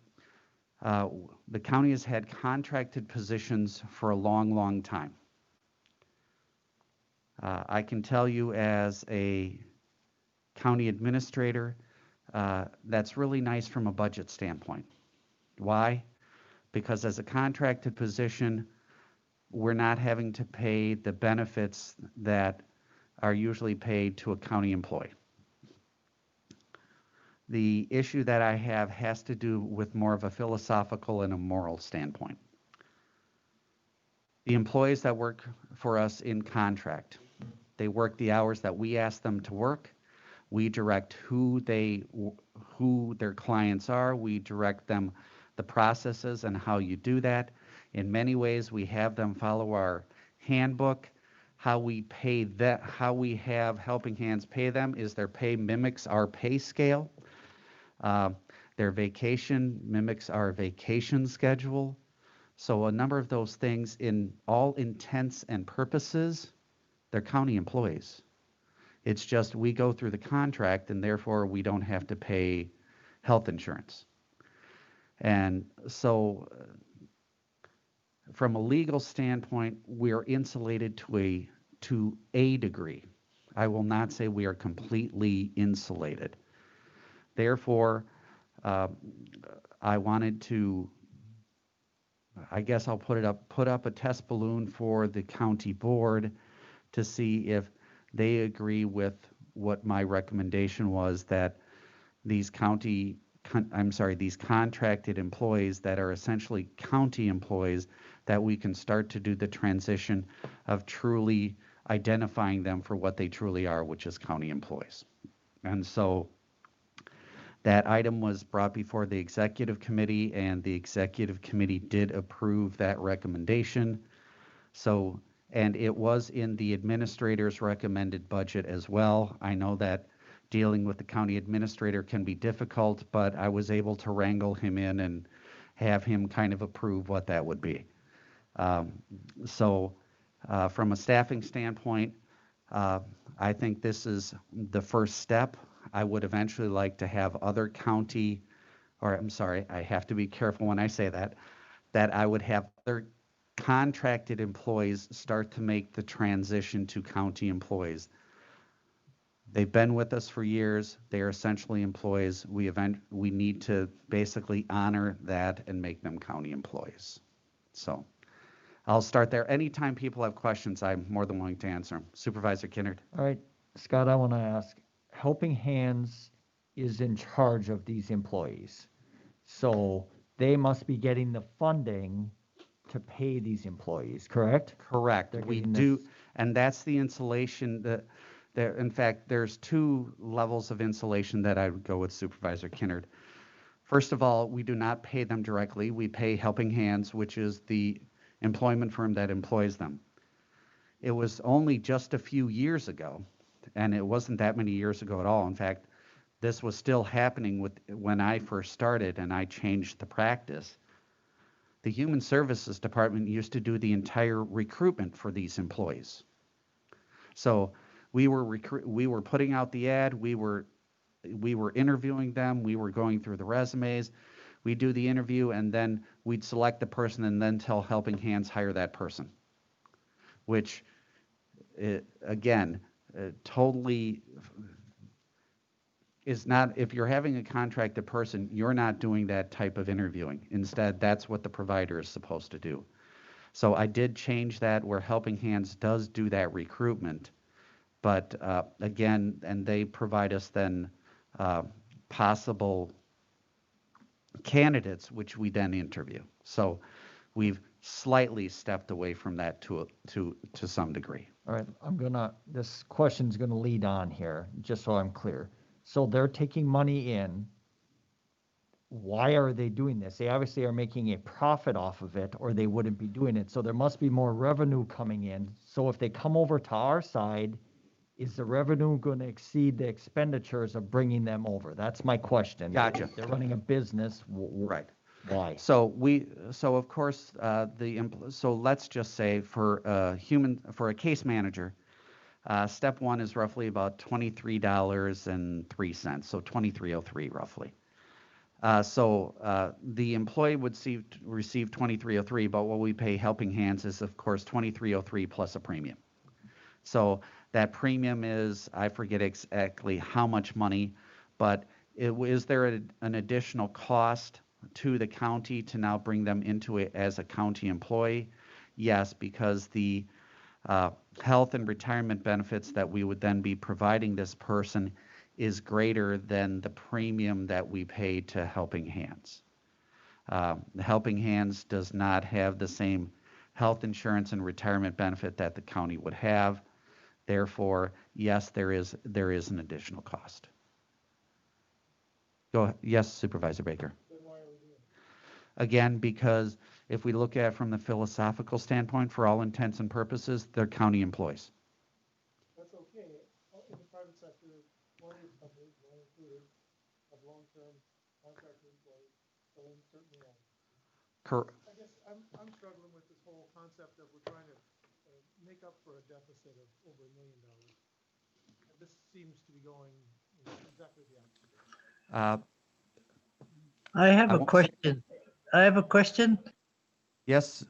the county has had contracted positions for a long, long time. I can tell you as a county administrator, that's really nice from a budget standpoint. Why? Because as a contracted position, we're not having to pay the benefits that are usually paid to a county employee. The issue that I have has to do with more of a philosophical and a moral standpoint. The employees that work for us in contract, they work the hours that we ask them to work. We direct who their clients are. We direct them the processes and how you do that. In many ways, we have them follow our handbook. How we pay that, how we have Helping Hands pay them is their pay mimics our pay scale. Their vacation mimics our vacation schedule. So a number of those things, in all intents and purposes, they're county employees. It's just we go through the contract and therefore we don't have to pay health insurance. And so from a legal standpoint, we're insulated to a degree. I will not say we are completely insulated. Therefore, I wanted to, I guess I'll put up a test balloon for the county board to see if they agree with what my recommendation was, that these these contracted employees that are essentially county employees, that we can start to do the transition of truly identifying them for what they truly are, which is county employees. And so that item was brought before the executive committee, and the executive committee did approve that recommendation. So, and it was in the administrator's recommended budget as well. I know that dealing with the county administrator can be difficult, but I was able to wrangle him in and have him kind of approve what that would be. From a staffing standpoint, I think this is the first step. I would eventually like to have other county, or I'm sorry, I have to be careful when I say that I would have other contracted employees start to make the transition to county employees. They've been with us for years. They are essentially employees. We need to basically honor that and make them county employees. So I'll start there. Anytime people have questions, I'm more than willing to answer them. Supervisor Kinnard. All right, Scott, I want to ask, Helping Hands is in charge of these employees. So they must be getting the funding to pay these employees, correct? Correct. They're We getting do, this- and that's the insulation that there, in fact, there's two levels of insulation that I would go with, Supervisor Kinnard. First of all, we do not pay them directly. We pay Helping Hands, which is the employment firm that employs them. It was only just a few years ago, and it wasn't that many years ago at all. In fact, this was still happening when I first started and I changed the practice. The Human Services Department used to do the entire recruitment for these employees. So we were putting out the ad, we were interviewing them, we were going through the resumes, we'd do the interview, and then we'd select the person and then tell Helping Hands hire that person, which, again, totally is not, if you're having a contracted person, you're not doing that type of interviewing. Instead, that's what the provider is supposed to do. So I did change that where Helping Hands does do that recruitment, but again, and they provide us then possible candidates, which we then interview. So we've slightly stepped away from that to some degree. All right, this question's gonna lead on here, just so I'm clear. So they're taking money in. Why are they doing this? They obviously are making a profit off of it, or they wouldn't be doing it. So there must be more revenue coming in. So if they come over to our side, is the revenue going to exceed the expenditures of bringing them over? That's my question. Gotcha. They're running a business. Right. Why? So of course, so let's just say for a case manager, step one is roughly about $23.03, so 2303 roughly. The employee would receive 2303, but what we pay Helping Hands is of course 2303 plus a premium. So that premium is, I forget exactly how much money, but is there an additional cost to the county to now bring them into it as a county employee? Yes, because the health and retirement benefits that we would then be providing this person is greater than the premium that we pay to Helping Hands. Helping Hands does not have the same health insurance and retirement benefit that the county would have. Therefore, yes, there is an additional cost. Yes, Supervisor Baker. Again, because if we look at it from the philosophical standpoint, for all intents and purposes, they're county employees. That's okay. In the private sector, plenty of companies, one included, have long-term contracted employees, so certainly not. I guess I'm struggling with this whole concept of we're trying to make up for a deficit of over $1 million. This seems to be going exactly the opposite. I have I a won't- question. I have a question. Yes,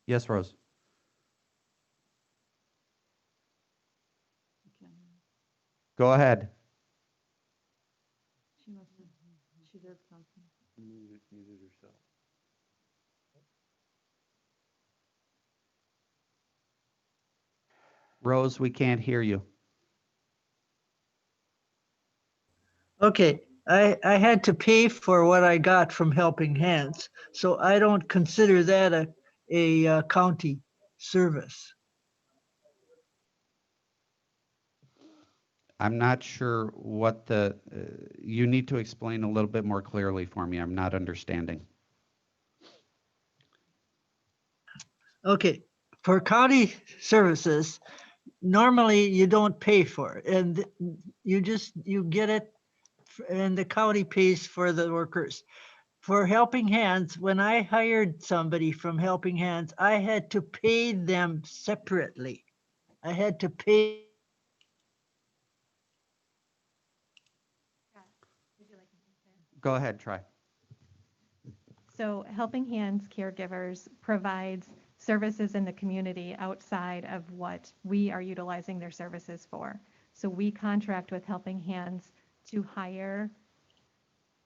Yes, Rose. Go ahead. She does something. Rose, we can't hear you. Okay, I had to pay for what I got from Helping Hands, so I don't consider that a county service. I'm not sure what you need to explain a little bit more clearly for me. I'm not understanding. Okay, for county services, normally you don't pay for it, and you get it, and the county pays for the workers. For Helping Hands, when I hired somebody from Helping Hands, I had to pay them separately. I had to pay. Go ahead, try. So Helping Hands Caregivers provides services in the community outside of what we are utilizing their services for. So we contract with Helping Hands to hire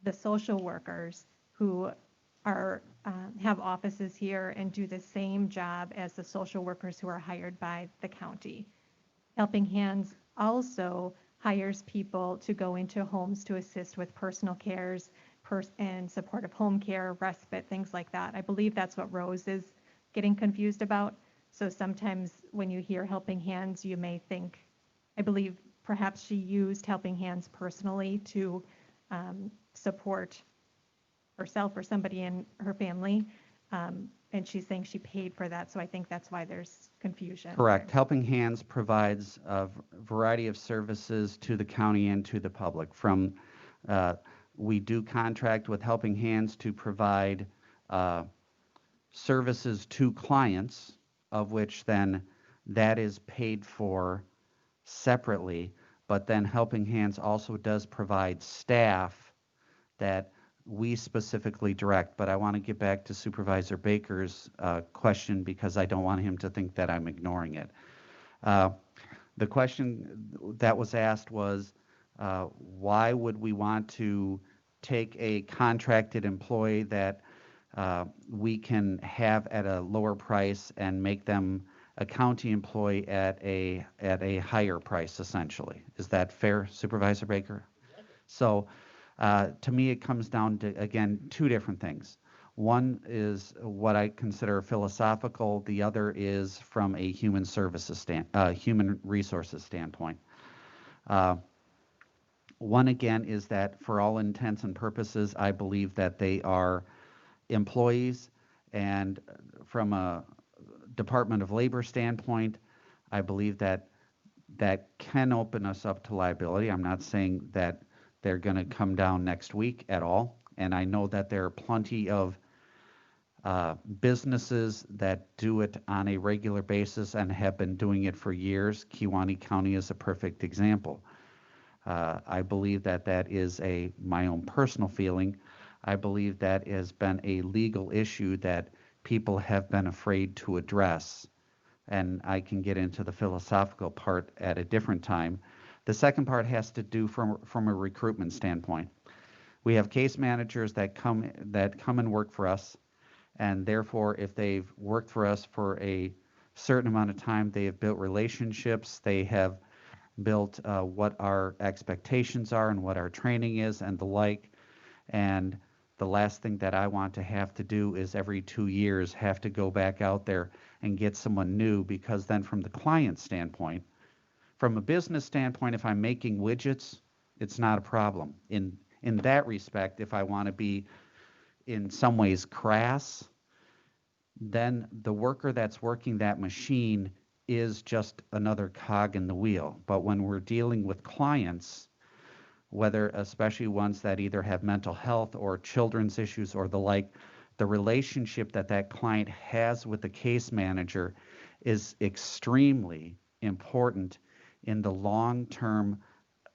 the social workers who are have offices here and do the same job as the social workers who are hired by the county. Helping Hands also hires people to go into homes to assist with personal cares and supportive home care, respite, things like that. I believe that's what Rose is getting confused about. So sometimes when you hear Helping Hands, you may think, I believe perhaps she used Helping Hands personally to support herself or somebody in her family. And she's saying she paid for that. So I think that's why there's confusion. Correct. Helping Hands provides a variety of services to the county and to the public. We do contract with Helping Hands to provide services to clients, of which then that is paid for separately. But then Helping Hands also does provide staff that we specifically direct. But I want to get back to Supervisor Baker's question because I don't want him to think that I'm ignoring it. The question that was asked was, why would we want to take a contracted employee that we can have at a lower price and make them a county employee at a higher price, essentially? Is that fair, Supervisor Baker? So to me, it comes down to, again, two different things. One is what I consider philosophical. The other is from a human resources standpoint. One, again, is that for all intents and purposes, I believe that they are employees. And from a Department of Labor standpoint, I believe that that can open us up to liability. I'm not saying that they're going to come down next week at all. And I know that there are plenty of businesses that do it on a regular basis and have been doing it for years. Kewaunee County is a perfect example. I believe that that is my own personal feeling. I believe that has been a legal issue that people have been afraid to address. And I can get into the philosophical part at a different time. The second part has to do from a recruitment standpoint. We have case managers that come and work for us, and therefore, if they've worked for us for a certain amount of time, they have built relationships, they have built what our expectations are and what our training is and the like. And the last thing that I want to have to do is every 2 years have to go back out there and get someone new, because then from the client standpoint, from a business standpoint, if I'm making widgets, it's not a problem. In that respect, if I want to be in some ways crass, then the worker that's working that machine is just another cog in the wheel. But when we're dealing with clients, whether especially ones that either have mental health or children's issues or the like, the relationship that that client has with the case manager is extremely important in the long-term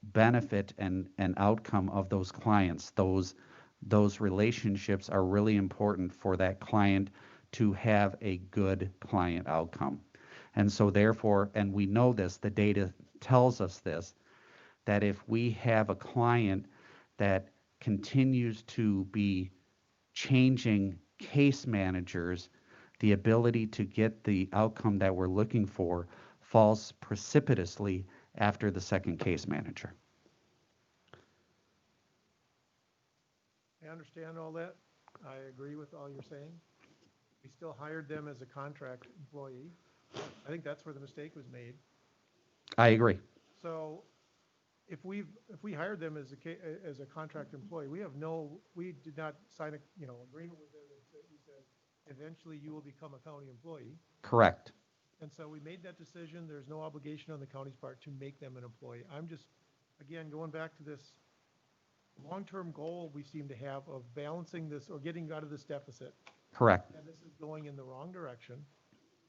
benefit and outcome of those clients. Those relationships are really important for that client to have a good client outcome. And so therefore, and we know this, the data tells us this, that if we have a client that continues to be changing case managers, the ability to get the outcome that we're looking for falls precipitously after the second case manager. I understand all that. I agree with all you're saying. We still hired them as a contract employee. I think that's where the mistake was made. I agree. So if we hired them as a contract employee, we did not sign agreement with them that we said, eventually you will become a county employee. Correct. And so we made that decision. There's no obligation on the county's part to make them an employee. I'm just, again, going back to this long-term goal we seem to have of balancing this or getting out of this deficit. Correct. And this is going in the wrong direction.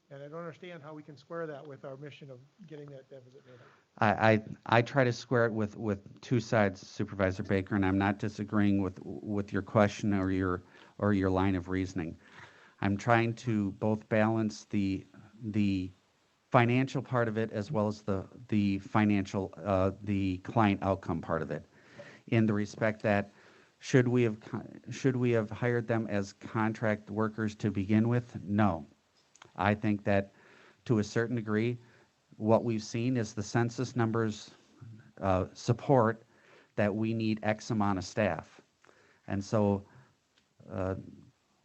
And I don't understand how we can square that with our mission of getting that deficit made up. I try to square it with two sides, Supervisor Baker, and I'm not disagreeing with your question or your line of reasoning. I'm trying to both balance the financial part of it as well as the financial the client outcome part of it, in the respect that should we have hired them as contract workers to begin with? No. I think that to a certain degree, what we've seen is the census numbers support that we need X amount of staff. And so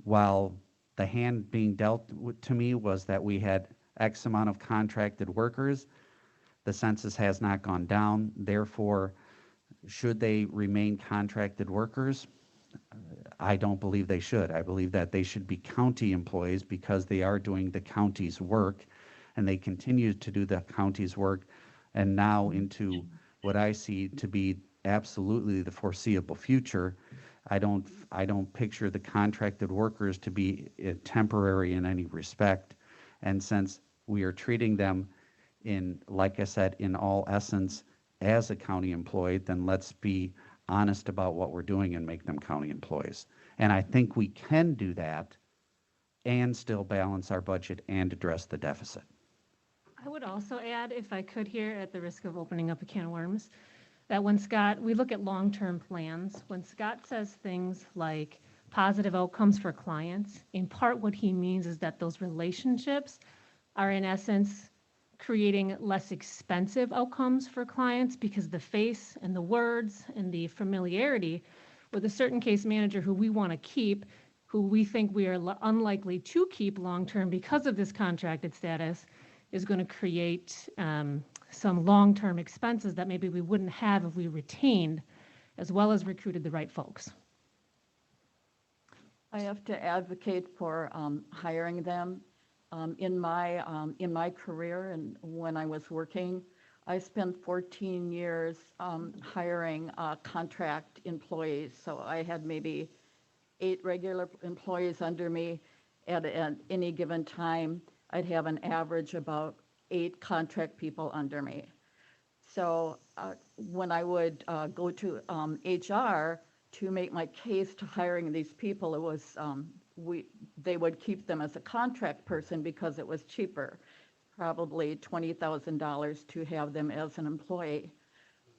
while the hand being dealt to me was that we had X amount of contracted workers, the census has not gone down. Therefore, should they remain contracted workers? I don't believe they should. I believe that they should be county employees because they are doing the county's work, and they continue to do the county's work, and now into what I see to be absolutely the foreseeable future. I don't picture the contracted workers to be temporary in any respect. And since we are treating them in, like I said, in all essence, as a county employee, then let's be honest about what we're doing and make them county employees. And I think we can do that and still balance our budget and address the deficit. I would also add, if I could here, at the risk of opening up a can of worms, that we look at long-term plans, when Scott says things like positive outcomes for clients, in part what he means is that those relationships are in essence creating less expensive outcomes for clients, because the face and the words and the familiarity with a certain case manager who we want to keep, who we think we are unlikely to keep long-term because of this contracted status, is going to create some long-term expenses that maybe we wouldn't have if we retained as well as recruited the right folks. I have to advocate for hiring them. In my career and when I was working, I spent 14 years hiring contract employees. So I had maybe 8 regular employees under me. At any given time, I'd have an average about 8 contract people under me. So when I would go to HR to make my case to hiring these people, it was they would keep them as a contract person because it was cheaper, probably $20,000 to have them as an employee.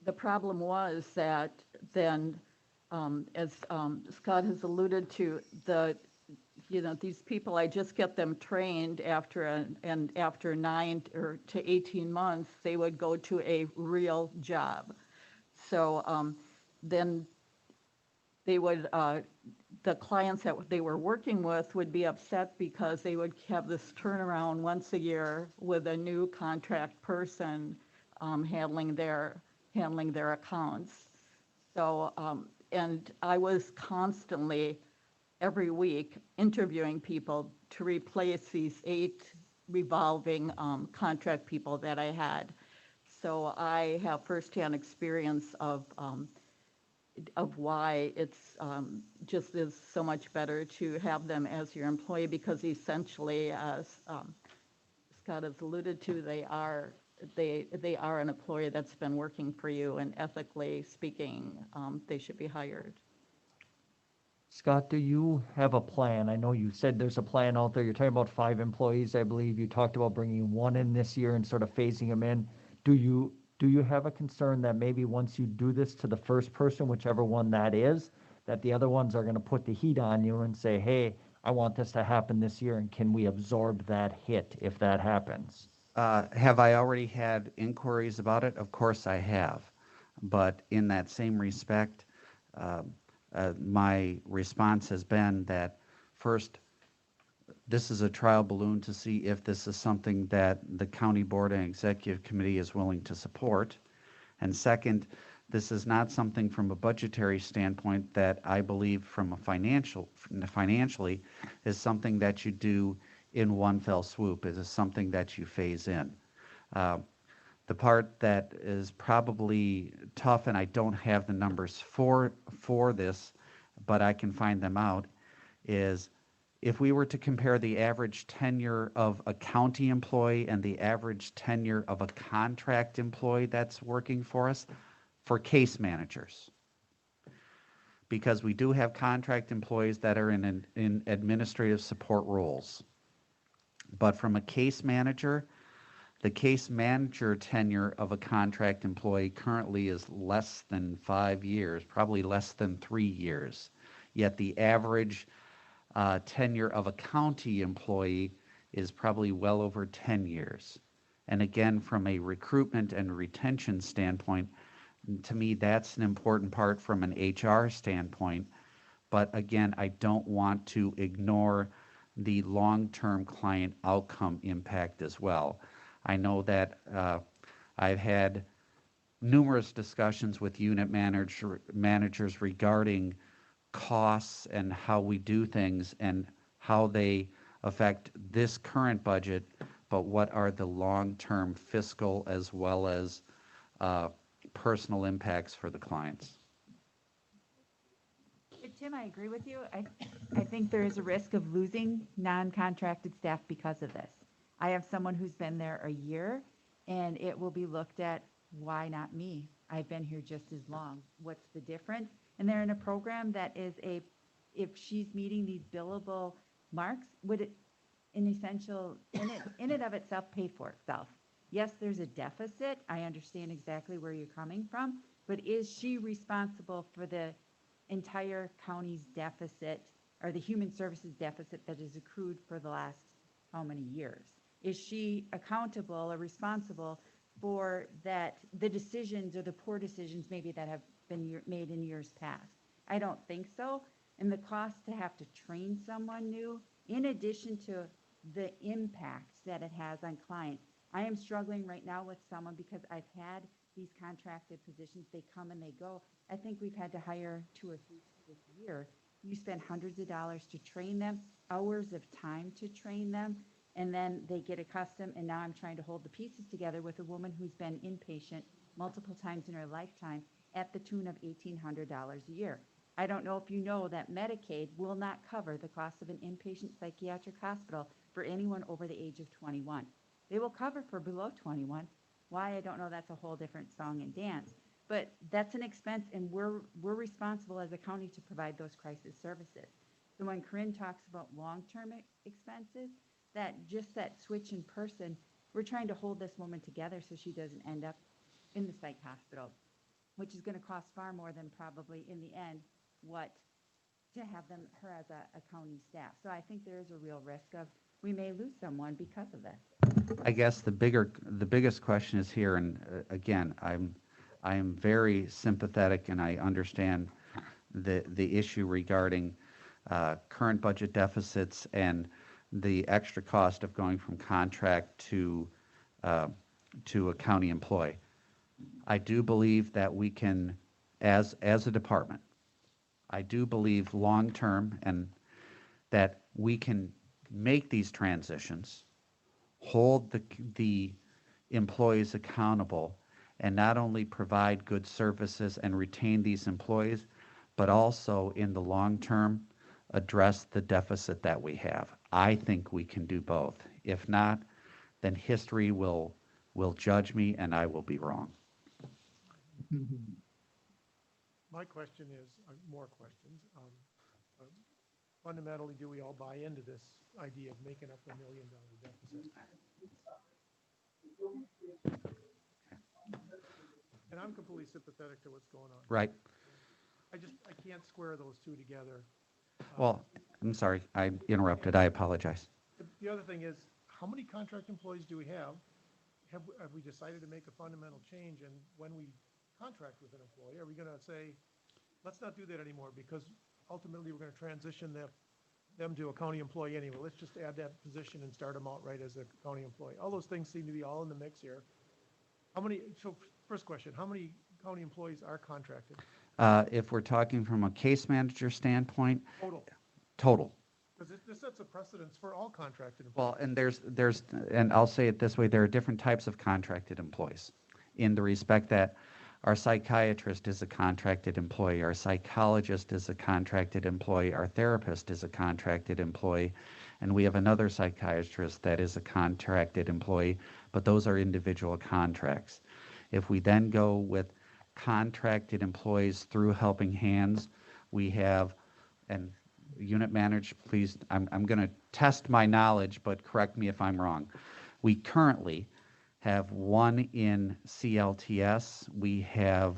The problem was that then, as Scott has alluded to, these people, I just get them trained and after 9 to 18 months, they would go to a real job. So then they would, the clients that they were working with would be upset because they would have this turnaround once a year with a new contract person handling their accounts. So, and I was constantly every week interviewing people to replace these 8 revolving contract people that I had. So I have firsthand experience of why it's just is so much better to have them as your employee, because essentially, as Scott has alluded to, they are an employee that's been working for you, and ethically speaking, they should be hired. Scott, do you have a plan? I know you said there's a plan out there. You're talking about 5 employees, I believe. You talked about bringing 1 in this year and sort of phasing them in. Do you have a concern that maybe once you do this to the first person, whichever one that is, that the other ones are going to put the heat on you and say, hey, I want this to happen this year, and can we absorb that hit if that happens? Have I already had inquiries about it? Of course I have. But in that same respect, my response has been that first, this is a trial balloon to see if this is something that the county board and executive committee is willing to support. And second, this is not something from a budgetary standpoint that I believe from a financially is something that you do in one fell swoop. It is something that you phase in. The part that is probably tough, and I don't have the numbers for this, but I can find them out, is if we were to compare the average tenure of a county employee and the average tenure of a contract employee that's working for us, for case managers, because we do have contract employees that are in administrative support roles. But from a case manager, the case manager tenure of a contract employee currently is less than 5 years, probably less than 3 years. Yet the average tenure of a county employee is probably well over 10 years. And again, from a recruitment and retention standpoint, to me, that's an important part from an HR standpoint. But again, I don't want to ignore the long-term client outcome impact as well. I know that I've had numerous discussions with unit managers regarding costs and how we do things and how they affect this current budget, but what are the long-term fiscal as well as personal impacts for the clients. Tim, I agree with you. I think there is a risk of losing non-contracted staff because of this. I have someone who's been there a year, and it will be looked at, why not me? I've been here just as long. What's the difference? And they're in a program that is if she's meeting these billable marks, would it, in it of itself, pay for itself? Yes, there's a deficit. I understand exactly where you're coming from, but is she responsible for the entire county's deficit, or the human services deficit that is accrued for the last how many years? Is she accountable or responsible for the decisions or the poor decisions maybe that have been made in years past? I don't think so. And the cost to have to train someone new, in addition to the impacts that it has on clients. I am struggling right now with someone because I've had these contracted positions. They come and they go. I think we've had to hire 2 or 3 this year. You spend hundreds of dollars to train them, hours of time to train them, And then they get accustomed, and now I'm trying to hold the pieces together with a woman who's been inpatient multiple times in her lifetime at the tune of $1,800 a year. I don't know if you know that Medicaid will not cover the cost of an inpatient psychiatric hospital for anyone over the age of 21. They will cover for below 21. Why, I don't know. That's a whole different song and dance. But that's an expense, and we're responsible as a county to provide those crisis services. So when Corinne talks about long-term expenses, that switch in person, we're trying to hold this woman together so she doesn't end up in the psych hospital, which is going to cost far more than probably in the end what to have her as a county staff. So I think there is a real risk of we may lose someone because of this. I guess the biggest question is here, and again, I am very sympathetic, and I understand the issue regarding current budget deficits and the extra cost of going from contract to a county employee. I do believe that we can, as a department, I do believe long-term and that we can make these transitions, hold the employees accountable, and not only provide good services and retain these employees, but also in the long term, address the deficit that we have. I think we can do both. If not, then history will judge me and I will be wrong. My question is, more questions. Fundamentally, do we all buy into this idea of making up $1 million deficit? And I'm completely sympathetic to what's going on. Right. I can't square those two together. Well, I'm sorry, I interrupted. I apologize. The other thing is, how many contract employees do we have? Have we decided to make a fundamental change? And when we contract with an employee, are we going to say, let's not do that anymore because ultimately we're going to transition them to a county employee anyway. Let's just add that position and start them out right as a county employee. All those things seem to be all in the mix here. So first question, how many county employees are contracted? If we're talking from a case manager standpoint, Total. Because this sets a precedence for all contracted employees. Well, and there's, and I'll say it this way, there are different types of contracted employees in the respect that our psychiatrist is a contracted employee, our psychologist is a contracted employee, our therapist is a contracted employee, and we have another psychiatrist that is a contracted employee, but those are individual contracts. If we then go with contracted employees through Helping Hands, we have, and unit manager, please, I'm going to test my knowledge, but correct me if I'm wrong. We currently have one in CLTS. We have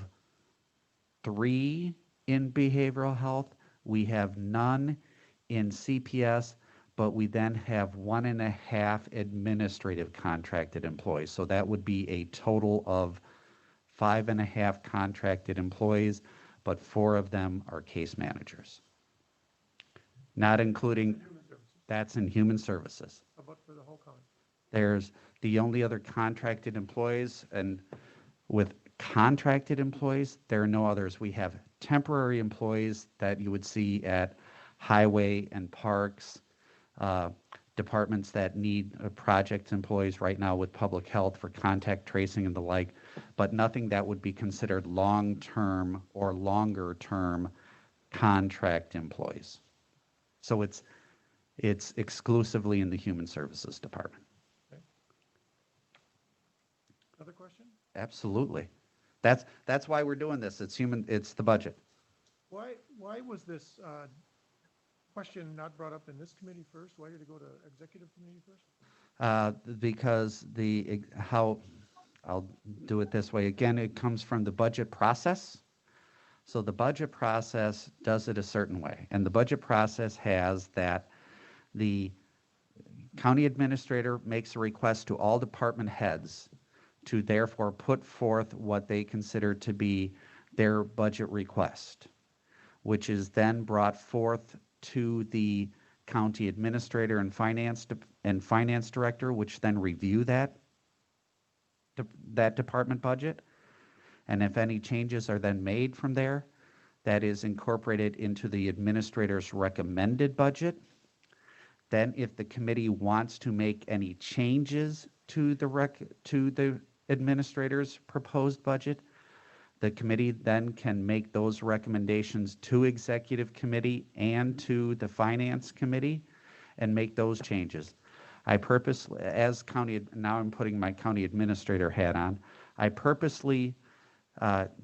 3 in behavioral health. We have none in CPS, but we then have 1.5 administrative contracted employees. So that would be a total of 5.5 contracted employees, but 4 of them are case managers. Not including, that's in human services. How about for the whole county? There's the only other contracted employees, and with contracted employees, there are no others. We have temporary employees that you would see at highway and parks, departments that need project employees right now with public health for contact tracing and the like, but nothing that would be considered long-term or longer-term contract employees. So it's exclusively in the Human Services Department. Okay. Another question? Absolutely. That's why we're doing this. It's the budget. Why was this question not brought up in this committee first? Why did it go to executive committee first? Because I'll do it this way. Again, it comes from the budget process. So the budget process does it a certain way. And the budget process has that the county administrator makes a request to all department heads to therefore put forth what they consider to be their budget request, which is then brought forth to the county administrator and finance director, which then review that department budget. And if any changes are then made from there, that is incorporated into the administrator's recommended budget. Then if the committee wants to make any changes to the administrator's proposed budget, the committee then can make those recommendations to executive committee and to the finance committee and make those changes. I purposely, now I'm putting my county administrator hat on, I purposely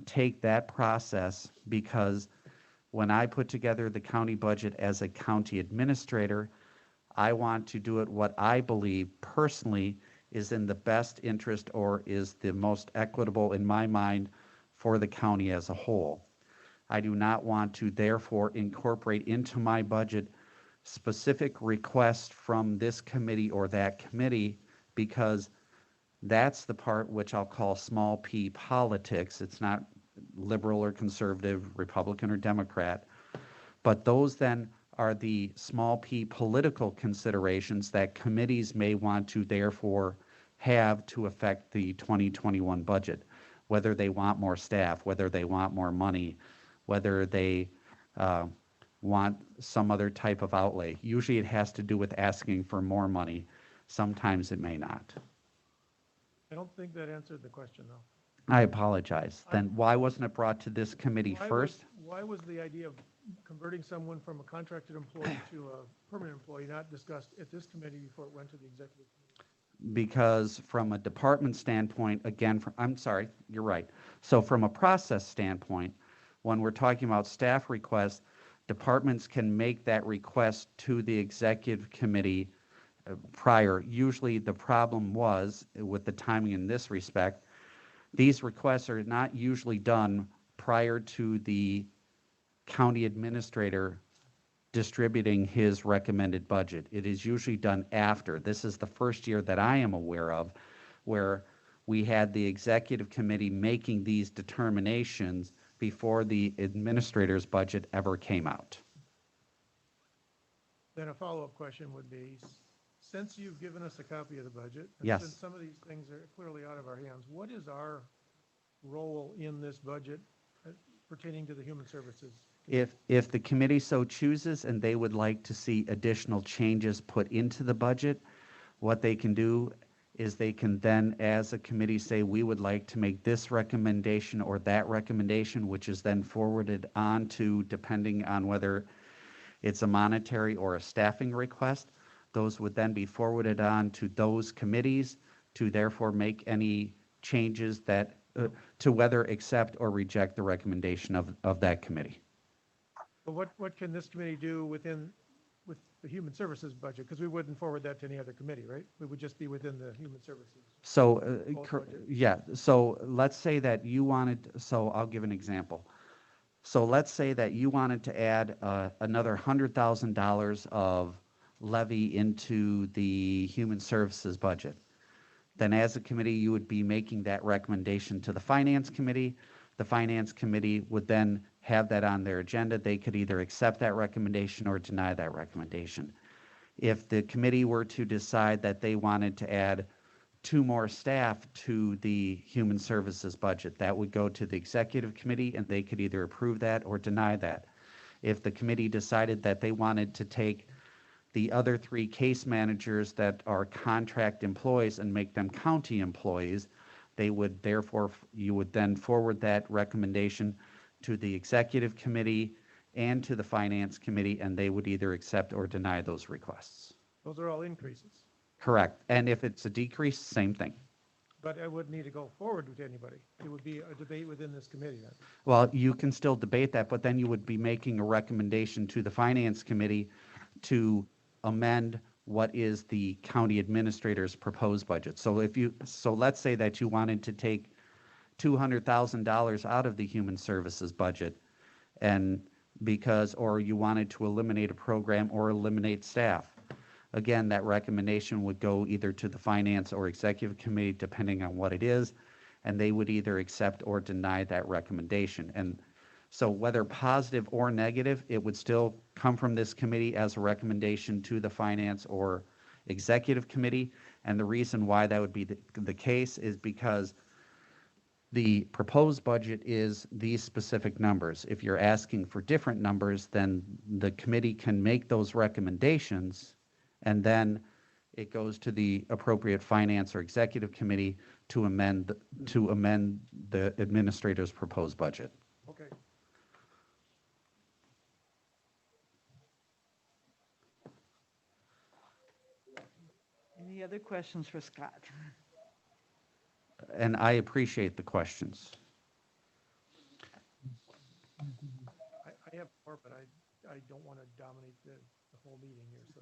take that process because when I put together the county budget as a county administrator, I want to do it what I believe personally is in the best interest or is the most equitable in my mind for the county as a whole. I do not want to therefore incorporate into my budget specific requests from this committee or that committee because that's the part which I'll call small p politics. It's not liberal or conservative, Republican or Democrat, but those then are the small p political considerations that committees may want to therefore have to affect the 2021 budget, whether they want more staff, whether they want more money, whether they want some other type of outlay. Usually it has to do with asking for more money. Sometimes it may not. I don't think that answered the question, though. I apologize. Then why wasn't it brought to this committee first? Why was the idea of converting someone from a contracted employee to a permanent employee not discussed at this committee before it went to the executive committee? Because from a department standpoint, again, I'm sorry, you're right. So from a process standpoint, when we're talking about staff requests, departments can make that request to the executive committee prior. Usually the problem was, with the timing in this respect, these requests are not usually done prior to the county administrator distributing his recommended budget. It is usually done after. This is the first year that I am aware of where we had the executive committee making these determinations before the administrator's budget ever came out. Then a follow-up question would be, since you've given us a copy of the budget, and Yes. since some of these things are clearly out of our hands, what is our role in this budget pertaining to the human services? If the committee so chooses and they would like to see additional changes put into the budget, what they can do is they can then, as a committee, say, we would like to make this recommendation or that recommendation, which is then forwarded on to, depending on whether it's a monetary or a staffing request, those would then be forwarded on to those committees to therefore make any changes that, to whether accept or reject the recommendation of that committee. But what can this committee do with the human services budget? Because we wouldn't forward that to any other committee, right? We would just be within the human services. So, budget. yeah, so let's say that you wanted, so I'll give an example. So let's say that you wanted to add another $100,000 of levy into the human services budget. Then as a committee, you would be making that recommendation to the finance committee. The finance committee would then have that on their agenda. They could either accept that recommendation or deny that recommendation. If the committee were to decide that they wanted to add 2 more staff to the human services budget, that would go to the executive committee and they could either approve that or deny that. If the committee decided that they wanted to take the other 3 case managers that are contract employees and make them county employees, they would therefore, you would then forward that recommendation to the executive committee and to the finance committee, and they would either accept or deny those requests. Those are all increases. Correct. And if it's a decrease, same thing. But I wouldn't need to go forward with anybody. It would be a debate within this committee then. Well, you can still debate that, but then you would be making a recommendation to the finance committee to amend what is the county administrator's proposed budget. So let's say that you wanted to take $200,000 out of the human services budget and or you wanted to eliminate a program or eliminate staff. Again, that recommendation would go either to the finance or executive committee, depending on what it is, and they would either accept or deny that recommendation. And so whether positive or negative, it would still come from this committee as a recommendation to the finance or executive committee. And the reason why that would be the case is because the proposed budget is these specific numbers. If you're asking for different numbers, then the committee can make those recommendations And then it goes to the appropriate finance or executive committee to amend the administrator's proposed budget. Okay. Any other questions for Scott? And I appreciate the questions. I have more, but I don't want to dominate the whole meeting here, so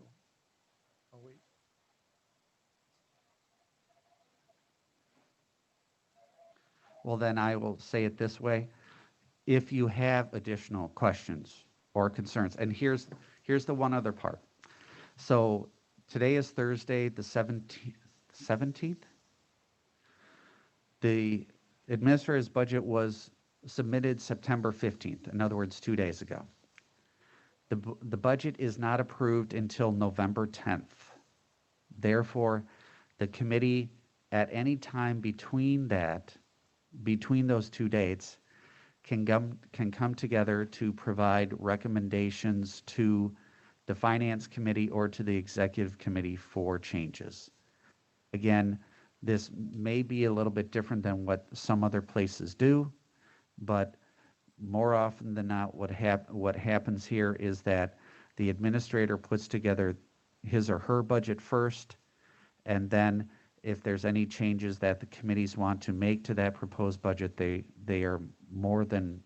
I'll wait. Well, then I will say it this way. If you have additional questions or concerns, and here's the one other part. So today is Thursday, the 17th. The administrator's budget was submitted September 15th, in other words, 2 days ago. The budget is not approved until November 10th. Therefore, the committee at any time between those 2 dates can come together to provide recommendations to the finance committee or to the executive committee for changes. Again, this may be a little bit different than what some other places do, but more often than not, what happens here is that the administrator puts together his or her budget first, and then if there's any changes that the committees want to make to that proposed budget, they are more than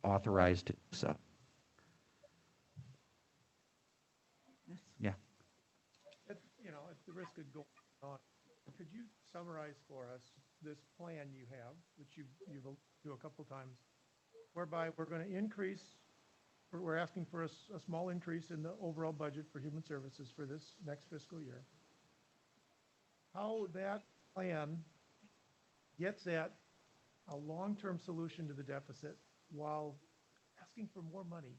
authorized to do so. Yeah. At the risk of going on, could you summarize for us this plan you have, which you've alluded to a couple times, whereby we're going to increase, we're asking for a small increase in the overall budget for human services for this next fiscal year. How that plan gets at a long-term solution to the deficit while asking for more money.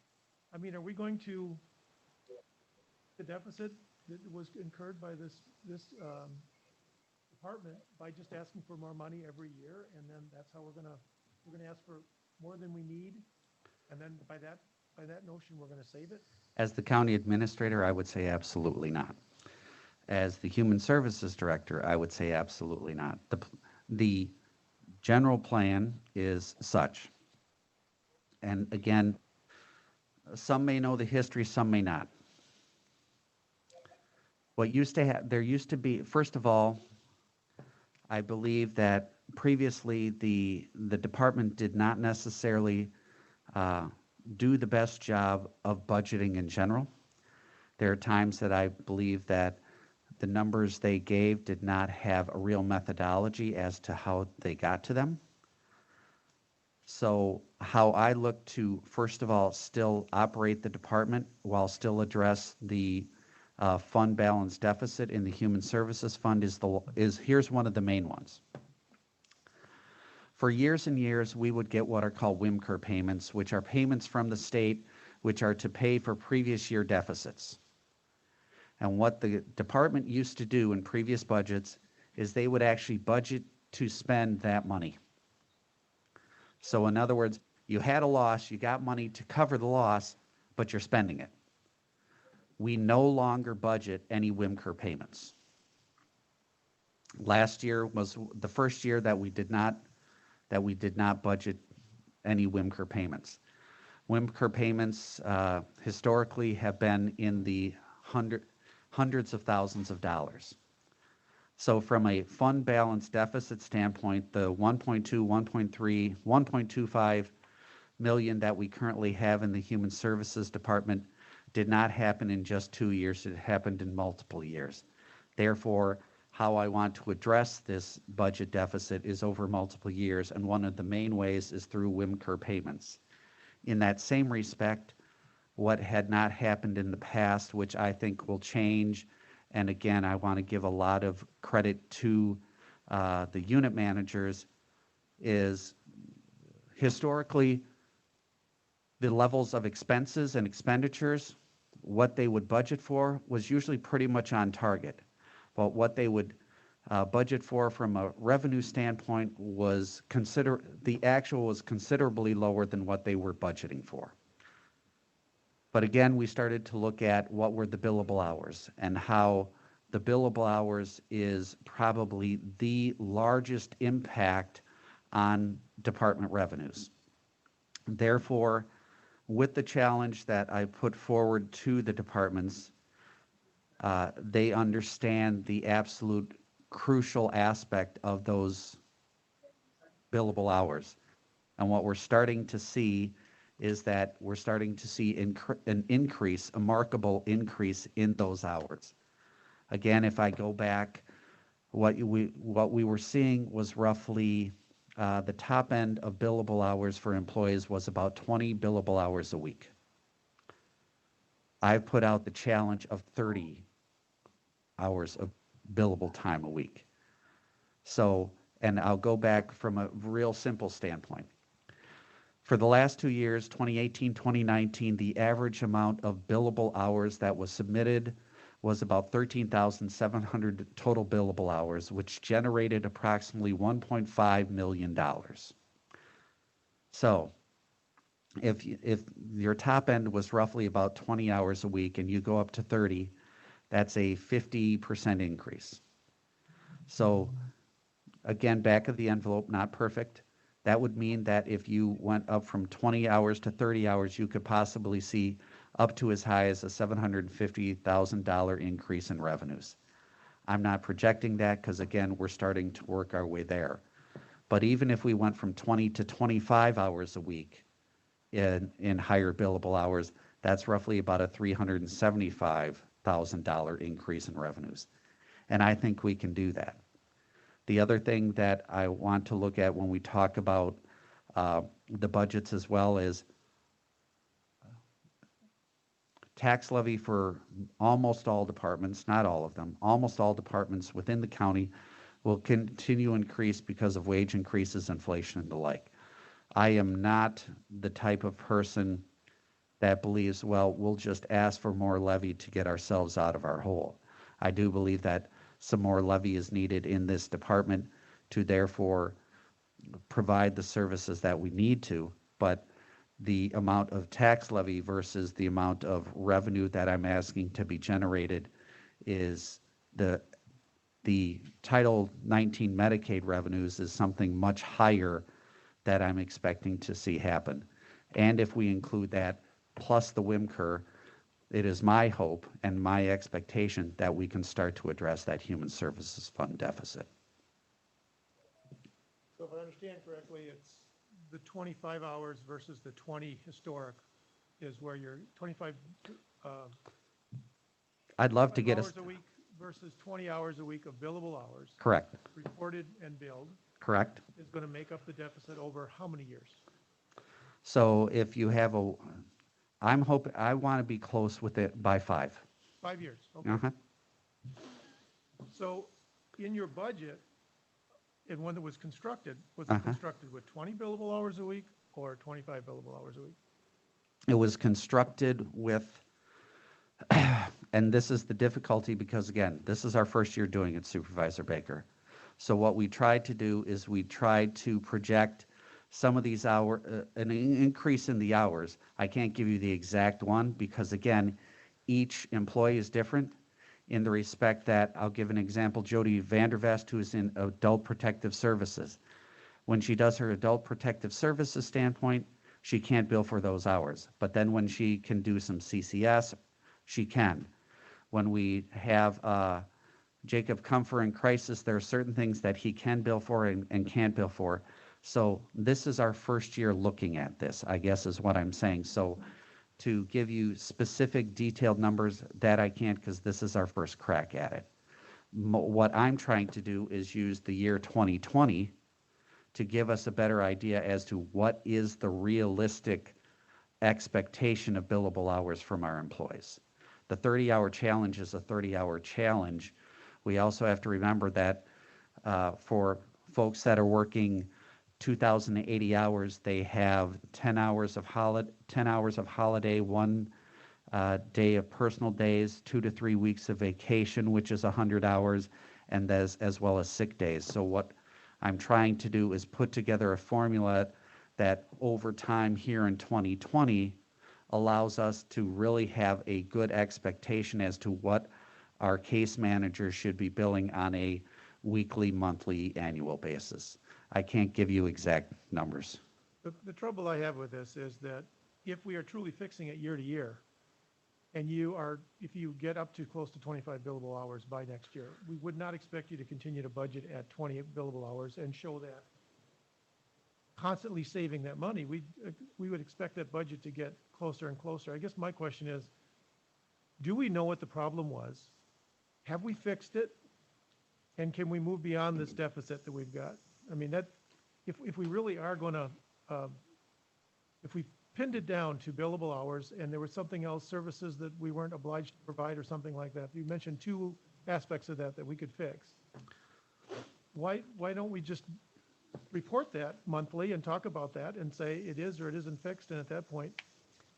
I mean, are we going to the deficit that was incurred by this department by just asking for more money every year, and then that's how we're gonna ask for more than we need, and then by that notion we're gonna save it? As the county administrator, I would say absolutely not. As the human services director, I would say absolutely not. The general plan is such. And again, some may know the history, some may not. There used to be, first of all, I believe that previously the department did not necessarily do the best job of budgeting in general. There are times that I believe that the numbers they gave did not have a real methodology as to how they got to them. So how I look to, first of all, still operate the department while still address the fund balance deficit in the human services fund is here's one of the main ones. For years and years, we would get what are called WIMCR payments, which are payments from the state, which are to pay for previous year deficits. And what the department used to do in previous budgets is they would actually budget to spend that money. So in other words, you had a loss, you got money to cover the loss, but you're spending it. We no longer budget any WIMCR payments. Last year was the first year that we did not budget any WIMCR payments. WIMCR payments historically have been in the hundreds of thousands of dollars. So from a fund balance deficit standpoint, the 1.2, 1.3, 1.25 million that we currently have in the Human Services Department did not happen in just 2 years, it happened in multiple years. Therefore, how I want to address this budget deficit is over multiple years, and one of the main ways is through WIMCR payments. In that same respect, what had not happened in the past, which I think will change, and again, I want to give a lot of credit to the unit managers, is historically the levels of expenses and expenditures, what they would budget for was usually pretty much on target. But what they would budget for from a revenue standpoint was the actual was considerably lower than what they were budgeting for. But again, we started to look at what were the billable hours and how the billable hours is probably the largest impact on department revenues. Therefore, with the challenge that I put forward to the departments, they understand the absolute crucial aspect of those billable hours. And what we're starting to see is that we're starting to see an increase, a markable increase in those hours. Again, if I go back, what we were seeing was roughly the top end of billable hours for employees was about 20 billable hours a week. I've put out the challenge of 30 hours of billable time a week. So, and I'll go back from a real simple standpoint. For the last 2 years, 2018, 2019, the average amount of billable hours that was submitted was about 13,700 total billable hours, which generated approximately $1.5 million. So if your top end was roughly about 20 hours a week and you go up to 30, that's a 50% increase. So again, back of the envelope, not perfect. That would mean that if you went up from 20 hours to 30 hours, you could possibly see up to as high as a $750,000 increase in revenues. I'm not projecting that because, again, we're starting to work our way there. But even if we went from 20 to 25 hours a week in higher billable hours, that's roughly about a $375,000 increase in revenues. And I think we can do that. The other thing that I want to look at when we talk about the budgets as well is tax levy for almost all departments, not all of them, almost all departments within the county will continue to increase because of wage increases, inflation, and the like. I am not the type of person that believes, well, we'll just ask for more levy to get ourselves out of our hole. I do believe that some more levy is needed in this department to therefore provide the services that we need to, but the amount of tax levy versus the amount of revenue that I'm asking to be generated is the Title 19 Medicaid revenues is something much higher that I'm expecting to see happen. And if we include that plus the WIMCR, it is my hope and my expectation that we can start to address that human services fund deficit. So if I understand correctly, it's the 25 hours versus the 20 historic is where you're 25 I'd love to get us hours a week versus 20 hours a week of billable hours. correct. Reported and billed Correct. is going to make up the deficit over how many years? So if you have I'm hoping I want to be close with it by 5. 5 years. Okay. Uh-huh. So in your budget, and when it was constructed, was Uh-huh. it constructed with 20 billable hours a week or 25 billable hours a week? It was constructed with, and this is the difficulty because, again, this is our first year doing it, Supervisor Baker. So what we tried to do is we tried to project some of these an increase in the hours. I can't give you the exact one because, again, each employee is different in the respect that, I'll give an example, Jody Vandervest, who is in Adult Protective Services. When she does her Adult Protective Services standpoint, she can't bill for those hours. But then when she can do some CCS, she can. When we have Jacob Comfort in crisis, there are certain things that he can bill for and can't bill for. So this is our first year looking at this, I guess is what I'm saying. So to give you specific detailed numbers, that I can't because this is our first crack at it. What I'm trying to do is use the year 2020 to give us a better idea as to what is the realistic expectation of billable hours from our employees. The 30-hour challenge is a 30-hour challenge. We also have to remember that for folks that are working 2,080 hours, they have 10 hours of holiday, 1 day of personal days, 2 to 3 weeks of vacation, which is 100 hours, and as well as sick days. So what I'm trying to do is put together a formula that over time here in 2020 allows us to really have a good expectation as to what our case manager should be billing on a weekly, monthly, annual basis. I can't give you exact numbers. The trouble I have with this is that if we are truly fixing it year to year, and if you get up to close to 25 billable hours by next year, we would not expect you to continue to budget at 20 billable hours and show that constantly saving that money. We would expect that budget to get closer and closer. I guess my question is, do we know what the problem was? Have we fixed it? And can we move beyond this deficit that we've got? I mean, if we really are going to, if we pinned it down to billable hours and there was something else, services that we weren't obliged to provide or something like that, you mentioned two aspects of that we could fix. Why don't we just report that monthly and talk about that and say it is or it isn't fixed, and at that point,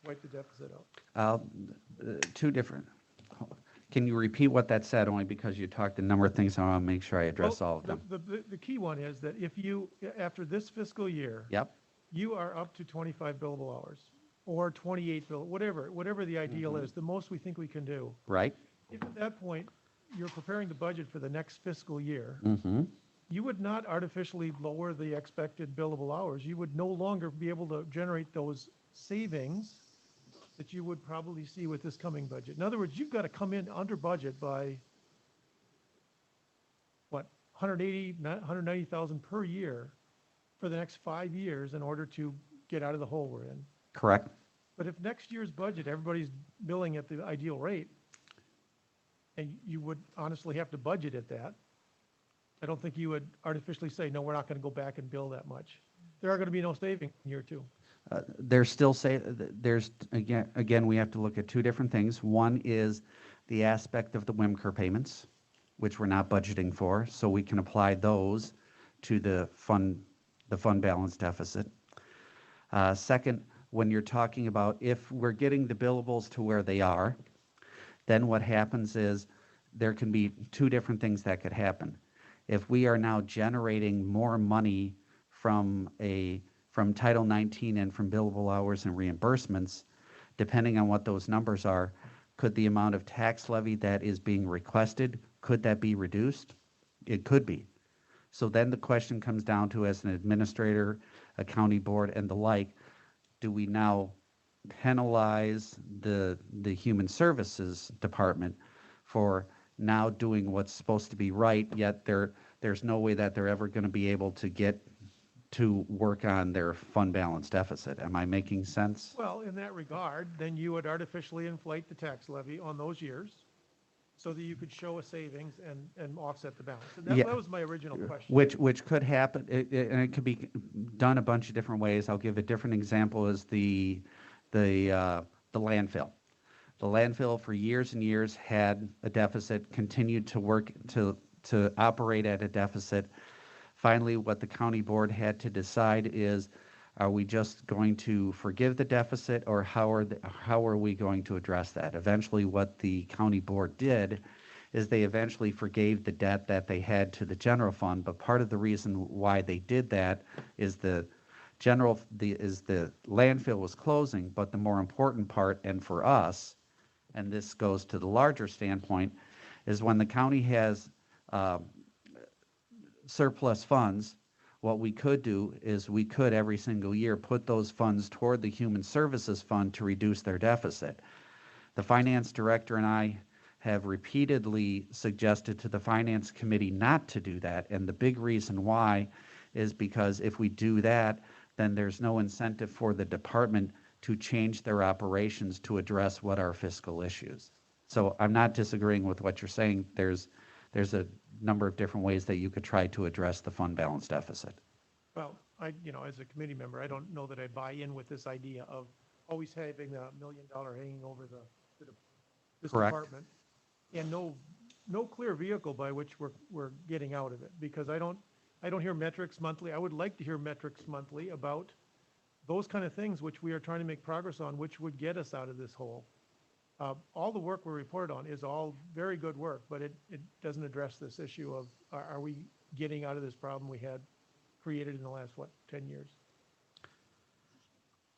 wipe the deficit out? Two different. Can you repeat what that said, only because you talked a number of things, and I want to make sure I address all of them. The key one is that if you, after this fiscal year, Yep, you are up to 25 billable hours or 28 whatever the ideal is, the most we think we can do. right? If at that point you're preparing the budget for the next fiscal year, Mm-hmm. you would not artificially lower the expected billable hours. You would no longer be able to generate those savings that you would probably see with this coming budget. In other words, you've got to come in under budget by, what, 190,000 per year for the next 5 years in order to get out of the hole we're in. Correct. But if next year's budget, everybody's billing at the ideal rate, and you would honestly have to budget at that, I don't think you would artificially say, no, we're not going to go back and bill that much. There are going to be no savings in year two. There's still there's again we have to look at two different things. One is the aspect of the WIMCR payments, which we're not budgeting for, so we can apply those to the fund balance deficit. Second, when you're talking about if we're getting the billables to where they are, then what happens is there can be two different things that could happen. If we are now generating more money from Title 19 and from billable hours and reimbursements, depending on what those numbers are, could the amount of tax levy that is being requested, could that be reduced? It could be. So then the question comes down to, as an administrator, a county board and the like, do we now penalize the Human Services Department for now doing what's supposed to be right, yet there's no way that they're ever going to be able to get to work on their fund balance deficit? Am I making sense? Well, in that regard, then you would artificially inflate the tax levy on those years so that you could show a savings and offset the balance. And Yeah. that was my original question. Which could happen, and it could be done a bunch of different ways. I'll give a different example as the landfill. The landfill for years and years had a deficit, continued to work to operate at a deficit. Finally, what the county board had to decide is, are we just going to forgive the deficit, or how are we going to address that? Eventually, what the county board did is they eventually forgave the debt that they had to the general fund. But part of the reason why they did that is the landfill was closing. But the more important part, and for us, and this goes to the larger standpoint, is when the county has surplus funds, what we could do is we could every single year put those funds toward the Human Services Fund to reduce their deficit. The finance director and I have repeatedly suggested to the finance committee not to do that, and the big reason why is because if we do that, then there's no incentive for the department to change their operations to address what are fiscal issues. So I'm not disagreeing with what you're saying. There's a number of different ways that you could try to address the fund balance deficit. Well, as a committee member, I don't know that I buy in with this idea of always having $1 million hanging over this Correct. department, and no clear vehicle by which we're getting out of it, because I don't hear metrics monthly. I would like to hear metrics monthly about those kind of things which we are trying to make progress on, which would get us out of this hole. All the work we report on is all very good work, but it doesn't address this issue of, are we getting out of this problem we had created in the last, 10 years?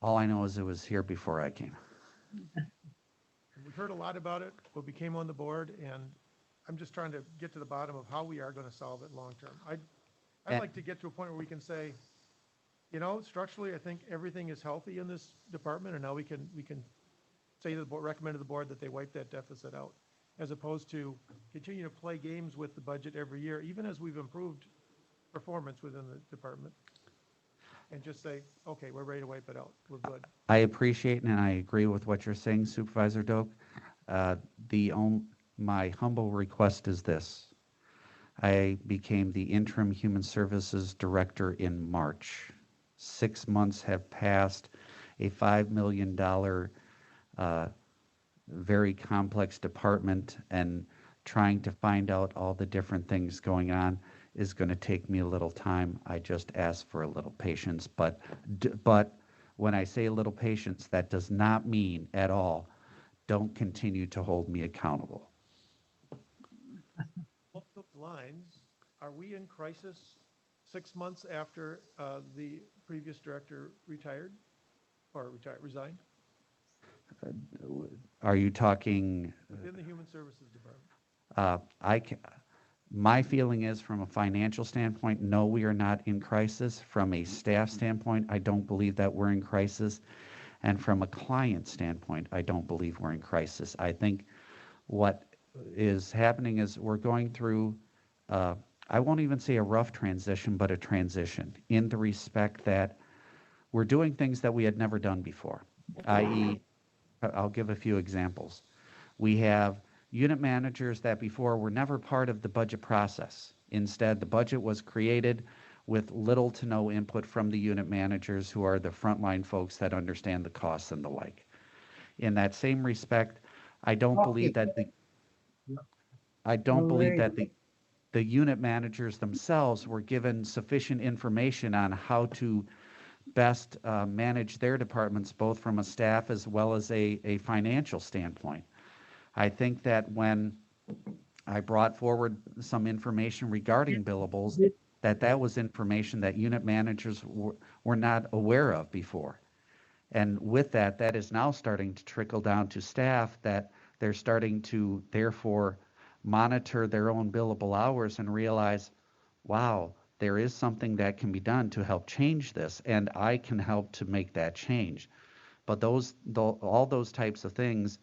All I know is it was here before I came. And we've heard a lot about it, but we came on the board, and I'm just trying to get to the bottom of how we are going to solve it long-term. I'd And- like to get to a point where we can say, you know, structurally, I think everything is healthy in this department, and now we can say to the board, recommend to the board that they wipe that deficit out, as opposed to continue to play games with the budget every year, even as we've improved performance within the department, and just say, okay, we're ready to wipe it out. We're good. I appreciate and I agree with what you're saying, Supervisor Doak. My humble request is this. I became the interim Human Services Director in March. 6 months have passed. A $5 million very complex department, and trying to find out all the different things going on is going to take me a little time. I just ask for a little patience, but when I say a little patience, that does not mean at all don't continue to hold me accountable. Along those lines, are we in crisis 6 months after the previous director retired or resigned Are you talking? within the Human Services Department? My feeling is, from a financial standpoint, no, we are not in crisis. From a staff standpoint, I don't believe that we're in crisis. And from a client standpoint, I don't believe we're in crisis. I think what is happening is we're going through, I won't even say a rough transition, but a transition, in the respect that we're doing things that we had never done before, i.e., I'll give a few examples. We have unit managers that before were never part of the budget process. Instead, the budget was created with little to no input from the unit managers, who are the frontline folks that understand the costs and the like. In that same respect, I don't believe that the unit managers themselves were given sufficient information on how to best manage their departments, both from a staff as well as a financial standpoint. I think that when I brought forward some information regarding billables, that was information that unit managers were not aware of before. And with that, that is now starting to trickle down to staff, that they're starting to therefore monitor their own billable hours and realize, wow, there is something that can be done to help change this, and I can help to make that change. But all those types of things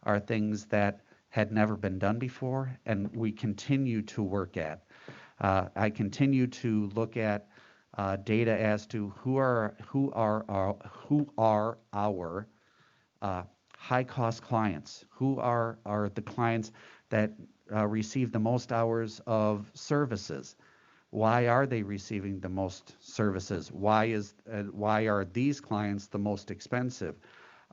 are things that had never been done before, and we continue to work at. I continue to look at data as to who are our high-cost clients, who are the clients that receive the most hours of services. Why are they receiving the most services? Why are these clients the most expensive?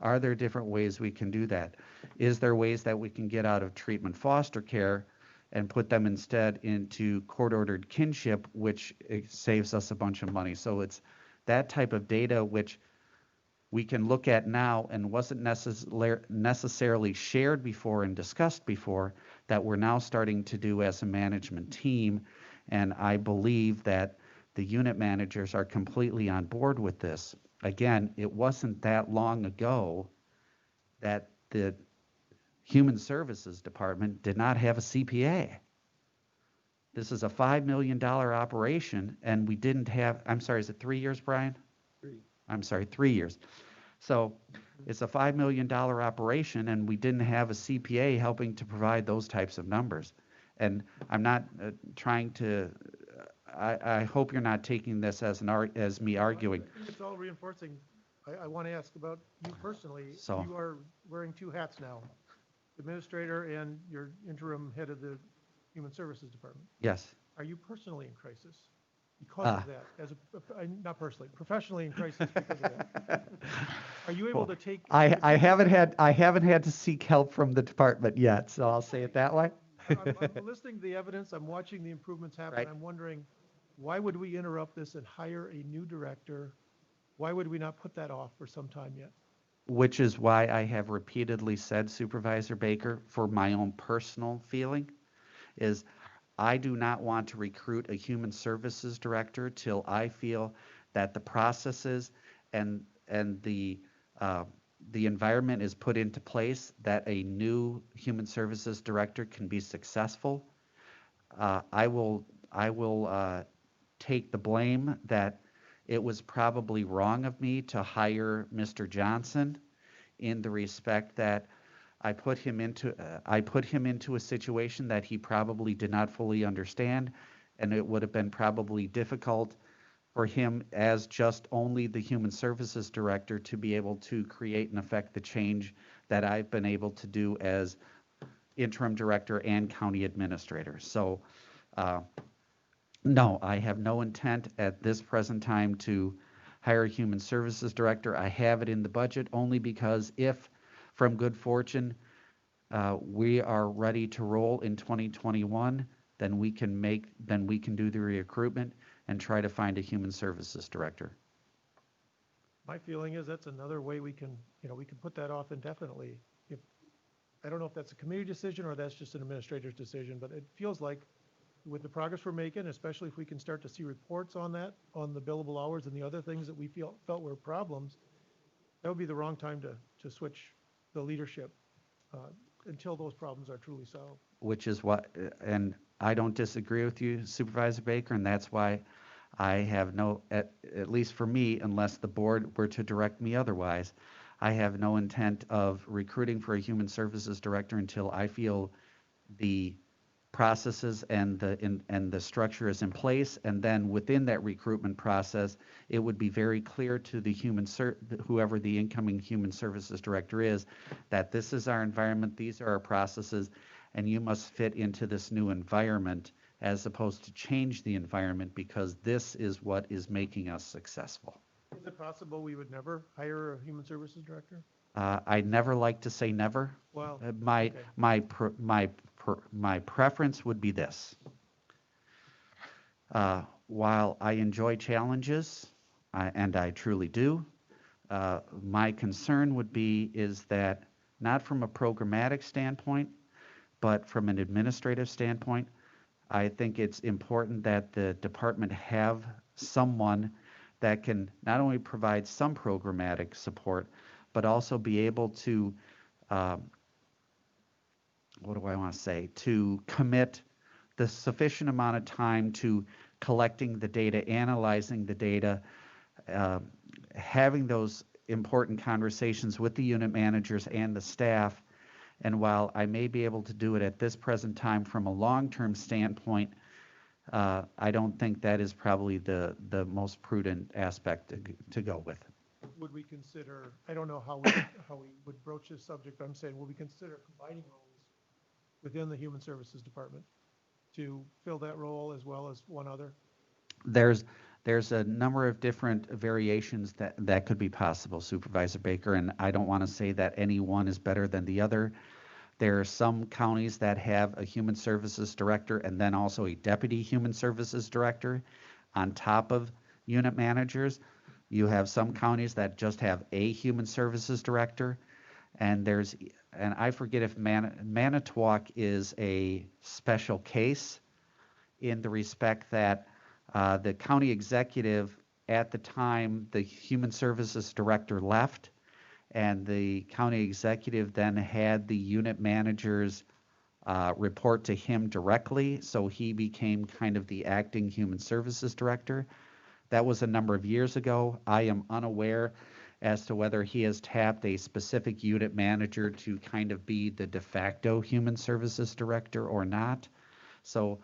Are there different ways we can do that? Is there ways that we can get out of treatment foster care and put them instead into court-ordered kinship, which saves us a bunch of money? So it's that type of data which we can look at now and wasn't necessarily shared before and discussed before, that we're now starting to do as a management team. And I believe that the unit managers are completely on board with this. Again, it wasn't that long ago that the Human Services Department did not have a CPA. This is a $5 million operation, and we didn't have, I'm sorry, is it 3 years, Brian? 3 years. So it's a $5 million operation, and we didn't have a CPA helping to provide those types of numbers. And I'm not trying to, I hope you're not taking this as me arguing. I think it's all reinforcing. I want to ask about you personally. So- You are wearing two hats now, administrator and you're interim head of the Human Services Department. Yes. Are you personally in crisis because of that? Not personally, professionally in crisis because of that. Are you able to take? I haven't had to seek help from the department yet, so I'll say it that way. I'm listening to the evidence. I'm watching the improvements happen. Right. I'm wondering, why would we interrupt this and hire a new director? Why would we not put that off for some time yet? Which is why I have repeatedly said, Supervisor Baker, for my own personal feeling, is I do not want to recruit a human services director till I feel that the processes and the the environment is put into place that a new human services director can be successful, I will take the blame that it was probably wrong of me to hire Mr. Johnson, in the respect that I put him into a situation that he probably did not fully understand, and it would have been probably difficult for him as just only the human services director to be able to create and affect the change that I've been able to do as interim director and county administrator. So, no, I have no intent at this present time to hire a human services director. I have it in the budget only because if, from good fortune, we are ready to roll in 2021, then we can do the recruitment and try to find a human services director. My feeling is that's another way we can, we can put that off indefinitely. If, I don't know if that's a committee decision or that's just an administrator's decision, but it feels like with the progress we're making, especially if we can start to see reports on that, on the billable hours and the other things that we felt were problems, that would be the wrong time to switch the leadership until those problems are truly solved. Which is what, and I don't disagree with you, Supervisor Baker, and that's why I have no, at least for me, unless the board were to direct me otherwise, I have no intent of recruiting for a human services director until I feel the processes and the structure is in place, and then within that recruitment process, it would be very clear to the whoever the incoming human services director is, that this is our environment, these are our processes, and you must fit into this new environment, as opposed to change the environment, because this is what is making us successful. Is it possible we would never hire a human services director? I never like to say never. Well, My okay. my preference would be this. While I enjoy challenges, and I truly do, my concern is that not from a programmatic standpoint, but from an administrative standpoint, I think it's important that the department have someone that can not only provide some programmatic support, but also be able to, to commit the sufficient amount of time to collecting the data, analyzing the data, having those important conversations with the unit managers and the staff. And while I may be able to do it at this present time from a long-term standpoint, I don't think that is probably the most prudent aspect to go with. Would we consider, I don't know how we would broach this subject, but I'm saying, would we consider combining roles within the Human Services Department to fill that role as well as one other? There's a number of different variations that could be possible, Supervisor Baker, and I don't want to say that any one is better than the other. There are some counties that have a human services director and then also a deputy human services director on top of unit managers. You have some counties that just have a human services director, and I forget if Manitowoc is a special case in the respect that the county executive, at the time the human services director left, and the county executive then had the unit managers report to him directly, so he became kind of the acting human services director. That was a number of years ago. I am unaware as to whether he has tapped a specific unit manager to kind of be the de facto human services director or not. So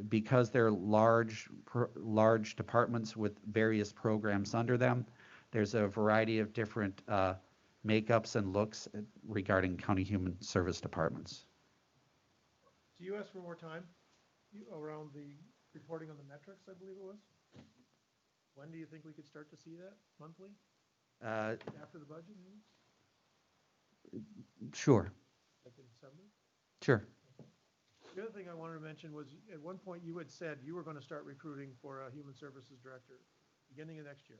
because they're large departments with various programs under them, there's a variety of different makeups and looks regarding county human service departments. So you asked for more time around the reporting on the metrics, I believe it was. When do you think we could start to see that? Monthly? After the budget meeting? Sure. Like in December? Sure. The other thing I wanted to mention was, at one point you had said you were going to start recruiting for a human services director beginning of next year.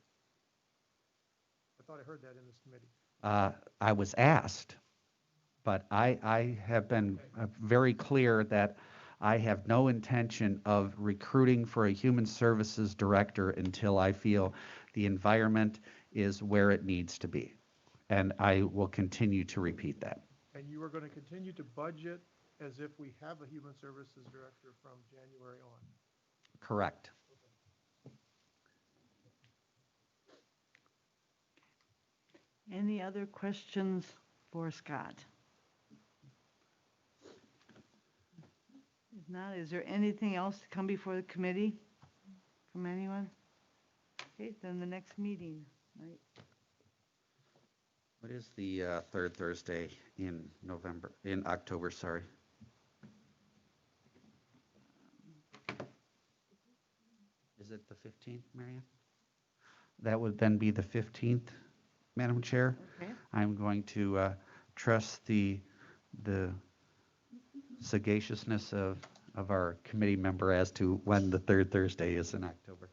I thought I heard that in this committee. I was asked, but I have been very clear that I have no intention of recruiting for a human services director until I feel the environment is where it needs to be. And I will continue to repeat that. And you are going to continue to budget as if we have a human services director from January on. Correct. Any other questions for Scott? If not, is there anything else to come before the committee from anyone? Okay, then the next meeting, right? What is the third Thursday in October, sorry? Is it the 15th, Marianne? That would then be the 15th, Madam Chair. Okay. I'm going to trust the sagaciousness of our committee member as to when the third Thursday is in October.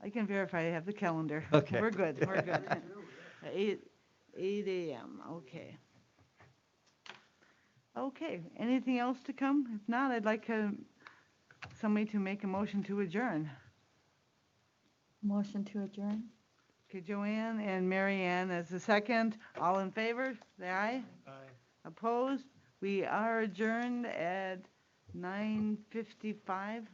I can verify, I have the calendar. Okay. We're good, we're good. 8 a.m., okay. Okay, anything else to come? If not, I'd like somebody to make a motion to adjourn. Motion to adjourn? Okay, Joanne and Mary Ann as the second. All in favor, say aye. Aye. Opposed? We are adjourned at 9:55.